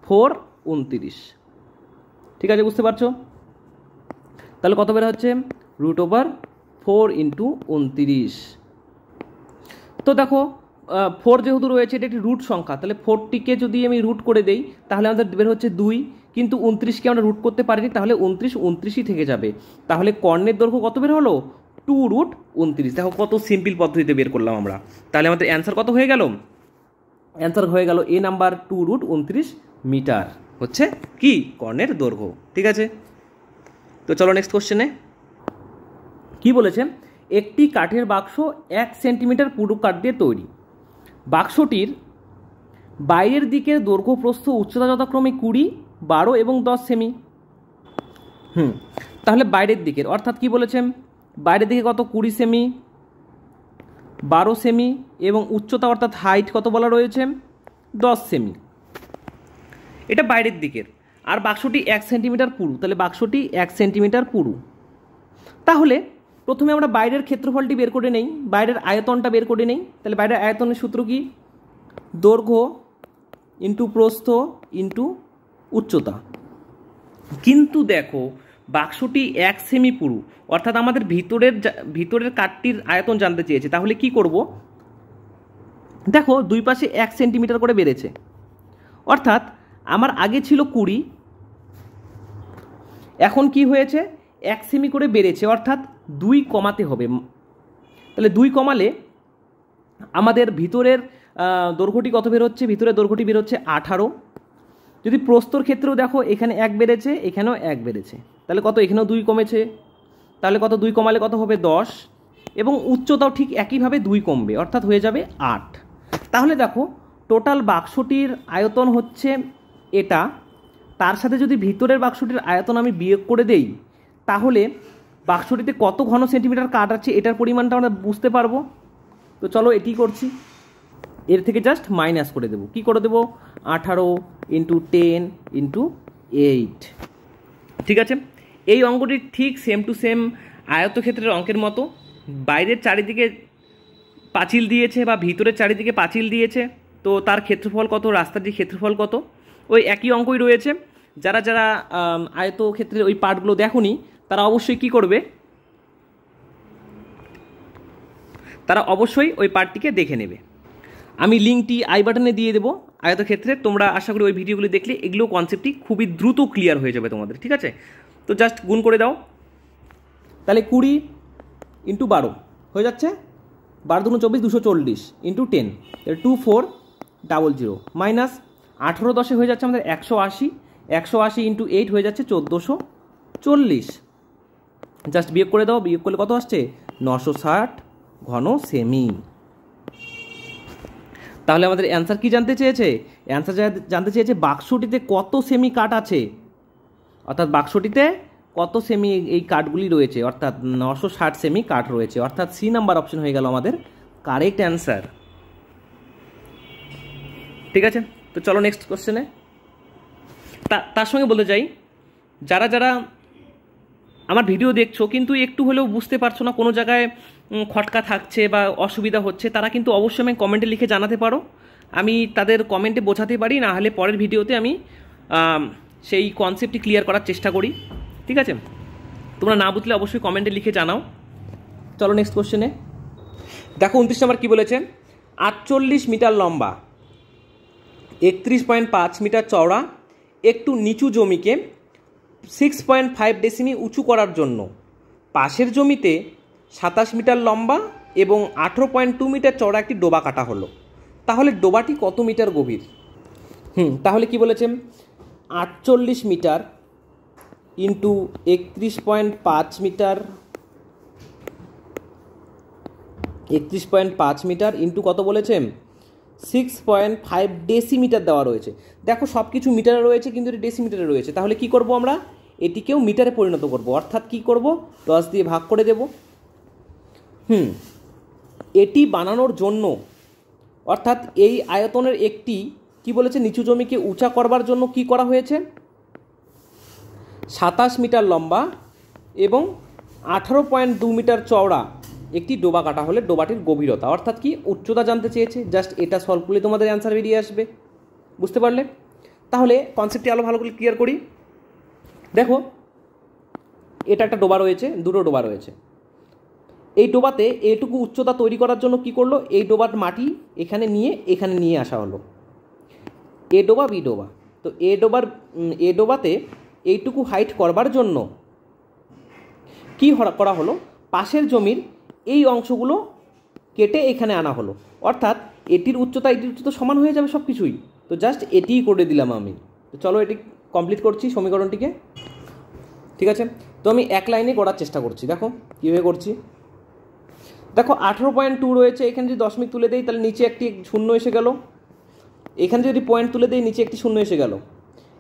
429। ঠিক আছে, বুঝতে পারছো? তাহলে কত বের হচ্ছে? √4 × 29। তো দেখো 4 যেহেতু রয়েছে, এটা একটি রুট সংখ্যা, তাহলে 4টিকে যদি আমি রুট করে দেই তাহলে আমাদের বের হচ্ছে 2। কিন্তু 29কে আমরা রুট করতে পারিনি, তাহলে 29ই থেকে যাবে। তাহলে কর্ণের দৈর্ঘ্য কত বের হলো? 2√29। দেখো কত সিম্পল পদ্ধতিতে বের করলাম আমরা। তাহলে আমাদের অ্যান্সার কত হয়ে গেল? অ্যান্সার হয়ে গেল A নাম্বার 2√29 মিটার হচ্ছে কি? কর্ণের দৈর্ঘ্য। ঠিক আছে, তো চলো নেক্সট কোশ্চেনে। কি বলেছে? একটি কাঠের বাক্স 1 সেন্টিমিটার পুরু কাঠ দিয়ে তৈরি। বাক্সটির বাইরের দিকের দৈর্ঘ্য প্রস্থ উচ্চতা যথাক্রমে 20, 12 এবং 10 সেমি। তাহলে বাইরের দিকের অর্থাৎ কি বলেছেন? বাইরের দিকে কত? 20 সেমি, 12 সেমি এবং উচ্চতা অর্থাৎ হাইট কত বলা রয়েছে? 10 সেমি। এটা বাইরের দিকের। আর বাক্সটি 1 সেন্টিমিটার পুরু, তাহলে বাক্সটি 1 সেন্টিমিটার পুরু। তাহলে প্রথমে আমরা বাইরের ক্ষেত্রফলটি বের করে নেই, বাইরের আয়তনটা বের করে নেই। তাহলে বাইরের আয়তনের সূত্র কি? দৈর্ঘ্য ইন্টু প্রস্থ ইন্টু উচ্চতা। কিন্তু দেখো বাক্সটি 1 সেমি পুরু, অর্থাৎ আমাদের ভিতরের কাঠটির আয়তন জানতে চেয়েছে। তাহলে কি করব? দেখো দুই পাশে 1 সেন্টিমিটার করে বেড়েছে, অর্থাৎ আমার আগে ছিল 20, এখন কি হয়েছে 1 সেমি করে বেড়েছে, অর্থাৎ 2 কমাতে হবে। তাহলে 2 কমালে আমাদের ভিতরের দৈর্ঘ্যটি কত বের হচ্ছে? ভিতরের দৈর্ঘ্যটি বের হচ্ছে 18। যদি প্রস্থর ক্ষেত্রেও দেখো এখানে 1 বেড়েছে, এখানেও 1 বেড়েছে, তাহলে কত? এখানেও 2 কমেছে, তাহলে কত? 2 কমালে কত হবে? 10। এবং উচ্চতাও ঠিক একইভাবে 2 কমবে, অর্থাৎ হয়ে যাবে 8। তাহলে দেখো টোটাল বাক্সটির আয়তন হচ্ছে এটা, তার সাথে যদি ভিতরের বাক্সটির আয়তন আমি বিয়োগ করে দেই, তাহলে বাক্সটিতে কত ঘন সেন্টিমিটার কাঠ আছে এটার পরিমাণটা আমরা বুঝতে পারবো। তো চলো এটি করছি, এর থেকে জাস্ট মাইনাস করে দেবো। কি করে দেবো? 18 ইন্টু 10 ইন্টু 8। ঠিক আছে, এই অঙ্কটি ঠিক সেম টু সেম আয়তক্ষেত্রের অঙ্কের মতো। বাইরের চারিদিকে পাঁচিল দিয়েছে বা ভিতরের চারিদিকে পাঁচিল দিয়েছে, তো তার ক্ষেত্রফল কত, রাস্তাটির ক্ষেত্রফল কত, ওই একই অঙ্কই রয়েছে। যারা যারা আয়তক্ষেত্রের ওই পার্টগুলো দেখোনি তারা অবশ্যই কি করবে? তারা অবশ্যই ওই পার্টটিকে দেখে নেবে। আমি লিঙ্কটি আই বাটনে দিয়ে দেবো আয়তক্ষেত্রে। তোমরা আশা করি ওই ভিডিওগুলি দেখলে এগুলো কনসেপ্টটি খুবই দ্রুত ক্লিয়ার হয়ে যাবে তোমাদের। ঠিক আছে, তো জাস্ট গুণ করে দাও। তাহলে 20 ইন্টু 12 হয়ে যাচ্ছে 12 দুগুণ 24, 240 ইন্টু 10, 2400 মাইনাস 18 10 হয়ে যাচ্ছে আমাদের 180, 180 ইন্টু 8 হয়ে যাচ্ছে 1440। জাস্ট বিয়োগ করে দাও, বিয়োগ করলে কত আসছে? 960 ঘন সেমি। তাহলে আমাদের অ্যান্সার কি জানতে চেয়েছে? অ্যান্সার জানতে চেয়েছে বাক্সটিতে কত সেমি কাঠ আছে, অর্থাৎ বাক্সটিতে কত সেমি এই কাঠগুলি রয়েছে, অর্থাৎ 960 সেমি কাঠ রয়েছে, অর্থাৎ সি নাম্বার অপশন হয়ে গেল আমাদের কারেক্ট অ্যান্সার। ঠিক আছে, তো চলো নেক্সট কোশ্চেনে। তার সঙ্গে বলতে চাই, যারা যারা আমার ভিডিও দেখছো কিন্তু একটু হলেও বুঝতে পারছো না, কোনো জায়গায় খটকা থাকছে বা অসুবিধা হচ্ছে, তারা কিন্তু অবশ্যই আমি কমেন্টে লিখে জানাতে পারো। আমি তাদের কমেন্টে বোঝাতে পারি, না হলে পরের ভিডিওতে আমি সেই কনসেপ্টটি ক্লিয়ার করার চেষ্টা করি। ঠিক আছে, তোমরা না বুঝলে অবশ্যই কমেন্টে লিখে জানাও। চলো নেক্সট কোশ্চেনে। দেখো 29 নম্বর কী বলেছে? 48 মিটার লম্বা, 31.5 মিটার চওড়া একটু নিচু জমিকে 6.5 ডেসিমি উঁচু করার জন্য পাশের জমিতে 27 মিটার লম্বা এবং 18.2 মিটার চওড়া একটি ডোবা কাটা হলো। তাহলে ডোবাটি কত মিটার গভীর? তাহলে কি বলেছেন? 48 metre into 31.5 metre, 31.5 metre into কত বলেছেন? 6.5 ডেসিমিটার দেওয়া রয়েছে। দেখো সব কিছু মিটারে রয়েছে কিন্তু এটা ডেসিমিটারে রয়েছে। তাহলে কি করব আমরা? এটিকেও মিটারে পরিণত করব, অর্থাৎ কি করব? 10 দিয়ে ভাগ করে দেব। এটি বানানোর জন্য, অর্থাৎ এই আয়তনের একটি কি বলেছে? নিচু জমিকে উঁচা করবার জন্য কি করা হয়েছে? 27 মিটার লম্বা এবং 18.2 মিটার চওড়া একটি ডোবা কাটা হলে ডোবাটির গভীরতা, অর্থাৎ কি উচ্চতা জানতে চেয়েছে। জাস্ট এটা সলভ করলে তোমাদের অ্যান্সার বেরিয়ে আসবে। বুঝতে পারলে? তাহলে কনসেপ্টটি আরও ভালো করে ক্লিয়ার করি। দেখো এটা একটা ডোবা রয়েছে, দুটো ডোবা রয়েছে। এই ডোবাতে এইটুকু উচ্চতা তৈরি করার জন্য কি করলো? এই ডোবার মাটি এখানে নিয়ে আসা হলো। এ ডোবা বি ডোবা, তো এ ডোবাতে এইটুকু হাইট করবার জন্য কি করা হলো? পাশের জমির এই অংশগুলো কেটে এখানে আনা হলো, অর্থাৎ এটির উচ্চতা সমান হয়ে যাবে সব কিছুই। তো জাস্ট এটিই করে দিলাম আমি। তো চলো এটি কমপ্লিট করছি সমীকরণটিকে। ঠিক আছে, তো আমি এক লাইনে করার চেষ্টা করছি। দেখো কীভাবে করছি। দেখো 18.2 রয়েছে, এখানে যদি দশমিক তুলে দেই তাহলে নিচে একটি শূন্য এসে গেল, এখানে যদি পয়েন্ট তুলে দেই নিচে একটি শূন্য এসে গেল,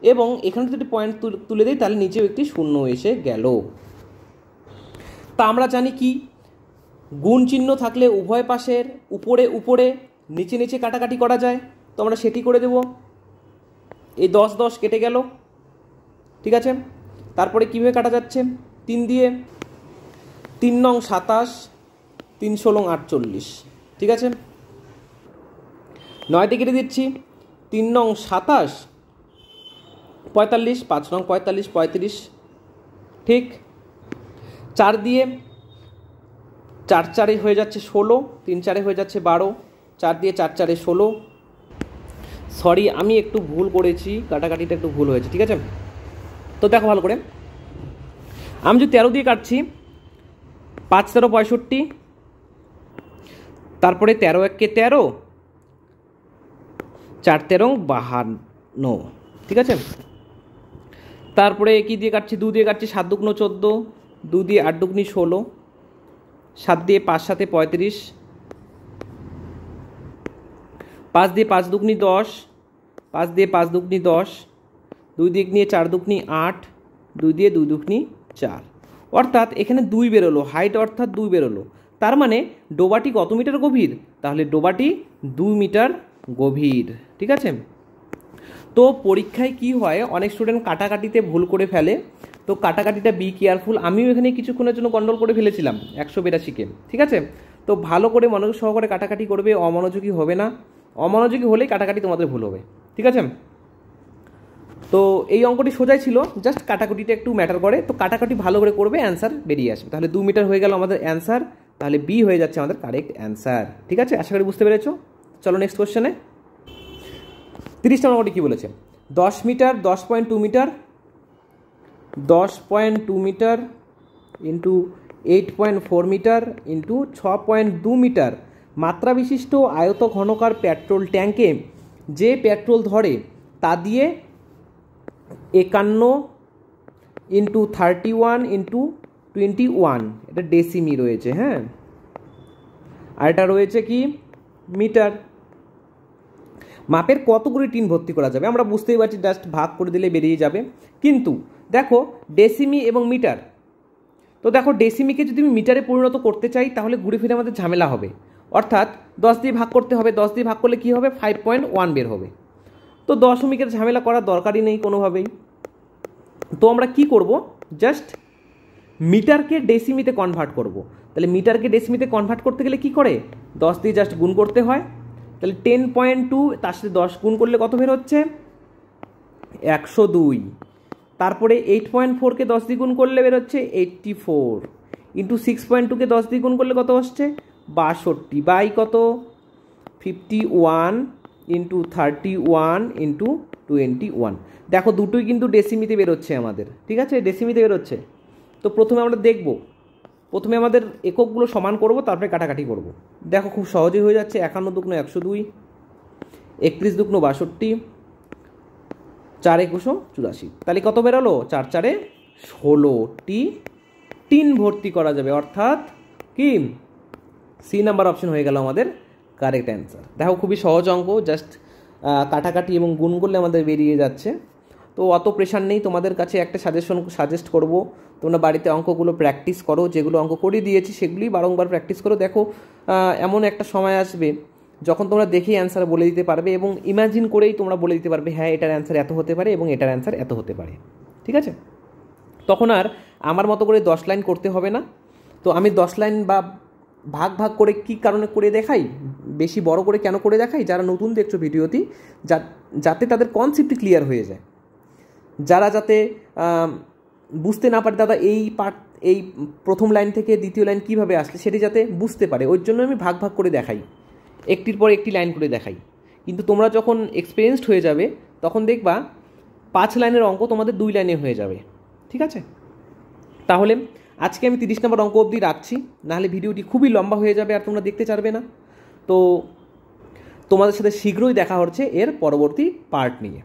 এবং এখানে যদি পয়েন্ট তুলে দেই তাহলে নিচেও একটি শূন্য এসে গেল। তা আমরা জানি কি, গুণ চিহ্ন থাকলে উভয় পাশের উপরে উপরে নিচে নিচে কাটাকাটি করা যায়। তো আমরা সেটি করে দেব। এই 10 10 কেটে গেল। ঠিক আছে, তারপরে কীভাবে কাটা যাচ্ছে? 3 দিয়ে। 3 নং 27, 3 16 48, ঠিক আছে। 9 দিয়ে কেটে দিচ্ছি, 3 নং 27, 45, 5 নং 45, 35, ঠিক। 4 দিয়ে 4 4 হয়ে যাচ্ছে 16, 3 4 হয়ে যাচ্ছে 12, 4 দিয়ে 4 4 16। সরি, আমি একটু ভুল করেছি, কাটাকাটিটা একটু ভুল হয়েছে, ঠিক আছে। তো দেখো ভালো করে, আমি যদি 13 দিয়ে কাটছি, 5 13 65, তারপরে 13 1 13, 4 13 52, ঠিক আছে। তারপরে কি দিয়ে কাটছি, 2 দিয়ে কাটছি, 7 2 14, 2 দিয়ে 8 2 16, 7 দিয়ে 5 7 35, 5 দিয়ে 5 2 10, 5 দিয়ে 5 2 10, 2 দিয়ে নিয়ে 4 2 8, 2 দিয়ে 2 2 4, অর্থাৎ এখানে 2 বেরোলো, হাইট অর্থাৎ 2 বেরোলো। তার মানে ডোবাটি কত মিটার গভীর? তাহলে ডোবাটি 2 মিটার গভীর, ঠিক আছে। তো পরীক্ষায় কি হয়, অনেক স্টুডেন্ট কাটাকাটিতে ভুল করে ফেলে, তো কাটাকাটিটা বি কেয়ারফুল। আমিও এখানে কিছুক্ষণের জন্য কন্ট্রোল করে ফেলেছিলাম 182-কে, ঠিক আছে। তো ভালো করে মনোযোগ সহকারে কাটাকাটি করবে, অমনোযোগী হবে না। অমনোযোগী হলেই কাটাকাটি তোমাদের ভুল হবে, ঠিক আছে। তো এই অঙ্কটি সোজাই ছিল, জাস্ট কাটাকুটিটা একটু ম্যাটার করে। তো কাটাকাটি ভালো করে করবে, অ্যান্সার বেরিয়ে আসবে। তাহলে 2 মিটার হয়ে গেল আমাদের অ্যান্সার, তাহলে বি হয়ে যাচ্ছে আমাদের কারেক্ট অ্যান্সার, ঠিক আছে। আশা করি বুঝতে পেরেছো। চলো নেক্সট কোশ্চেনে। 30 নম্বর অঙ্কটি কী বলেছে, 10 metre 10.2 metre, 10.2 metre into 8.4 metre into 6.2 metre মাত্রা বিশিষ্ট আয়ত ঘনকার পেট্রোল ট্যাঙ্কে যে পেট্রোল ধরে তা দিয়ে 51 ইন্টু 31 ইন্টু 21, এটা ডেসিমি রয়েছে, হ্যাঁ। আর এটা রয়েছে কি মিটার। মাপের কতগুলি টিন ভর্তি করা যাবে? আমরা বুঝতেই পারছি, জাস্ট ভাগ করে দিলে বেরিয়ে যাবে। কিন্তু দেখো ডেসিমি এবং মিটার, তো দেখো ডেসিমিকে যদি আমি মিটারে পরিণত করতে চাই তাহলে ঘুরে ফিরে আমাদের ঝামেলা হবে, অর্থাৎ 10 দিয়ে ভাগ করতে হবে। 10 দিয়ে ভাগ করলে কী হবে, 5.1 বের হবে। তো দশমিকের ঝামেলা করার দরকারই নেই কোনোভাবেই। তো আমরা কি করব, জাস্ট মিটারকে ডেসিমিতে কনভার্ট করব। তাহলে মিটারকে ডেসিমিতে কনভার্ট করতে গেলে কি করে, 10 দিয়ে জাস্ট গুণ করতে হয়। তাহলে 10.2 তার সাথে 10 গুণ করলে কত বের হচ্ছে, 102। তারপরে 8.4কে 10 দিয়ে গুণ করলে বের হচ্ছে 84, ইন্টু 6.2কে 10 দিয়ে গুণ করলে কত হচ্ছে 62, বাই কত 51 ইন্টু 31 ইন্টু 21। দেখো দুটোই কিন্তু ডেসিমিতে বেরোচ্ছে আমাদের, ঠিক আছে, ডেসিমিতে বেরোচ্ছে। তো প্রথমে আমরা দেখব, প্রথমে আমাদের এককগুলো সমান করব, তারপরে কাটাকাটি করব। দেখো খুব সহজেই হয়ে যাচ্ছে, 51 দুগুণ 102, 31 দুগুণ 62, 4 21 84। তাহলে কত বেরোলো, 4 4 16টি টিন ভর্তি করা যাবে, অর্থাৎ কি সি নাম্বার অপশন হয়ে গেল আমাদের কারেক্ট অ্যান্সার। দেখো খুবই সহজ অঙ্ক, জাস্ট কাটাকাটি এবং গুণ করলে আমাদের বেরিয়ে যাচ্ছে। তো অত প্রেশার নেই, তোমাদের কাছে একটা সাজেস্ট করব, তোমরা বাড়িতে অঙ্কগুলো প্র্যাকটিস করো, যেগুলো অঙ্ক করে দিয়েছি সেগুলি বারংবার প্র্যাকটিস করো। দেখো এমন একটা সময় আসবে যখন তোমরা দেখেই অ্যান্সার বলে দিতে পারবে, এবং ইমাজিন করেই তোমরা বলে দিতে পারবে হ্যাঁ এটার অ্যান্সার এত হতে পারে এবং এটার অ্যান্সার এত হতে পারে, ঠিক আছে। তখন আর আমার মতো করে 10 লাইন করতে হবে না। তো আমি 10 লাইন বা ভাগ ভাগ করে কি কারণে করে দেখাই, বেশি বড় করে কেন করে দেখাই, যারা নতুন দেখছো ভিডিওটি, যাতে তাদের কনসেপ্টটি ক্লিয়ার হয়ে যায়, যারা যাতে বুঝতে না পারে দাদা এই প্রথম লাইন থেকে দ্বিতীয় লাইন কীভাবে আসলে সেটি যাতে বুঝতে পারে, ওই জন্য আমি ভাগ ভাগ করে দেখাই, একটির পর একটি লাইন করে দেখাই। কিন্তু তোমরা যখন এক্সপিরিয়েন্সড হয়ে যাবে তখন দেখবা 5 লাইনের অঙ্ক তোমাদের 2 লাইনে হয়ে যাবে, ঠিক আছে। তাহলে আজকে আমি 30 নম্বর অঙ্ক অবধি রাখছি, নাহলে ভিডিওটি খুবই লম্বা হয়ে যাবে আর তোমরা দেখতে চাইবে না। তো তোমাদের সাথে শীঘ্রই দেখা হচ্ছে এর পরবর্তী পার্ট নিয়ে।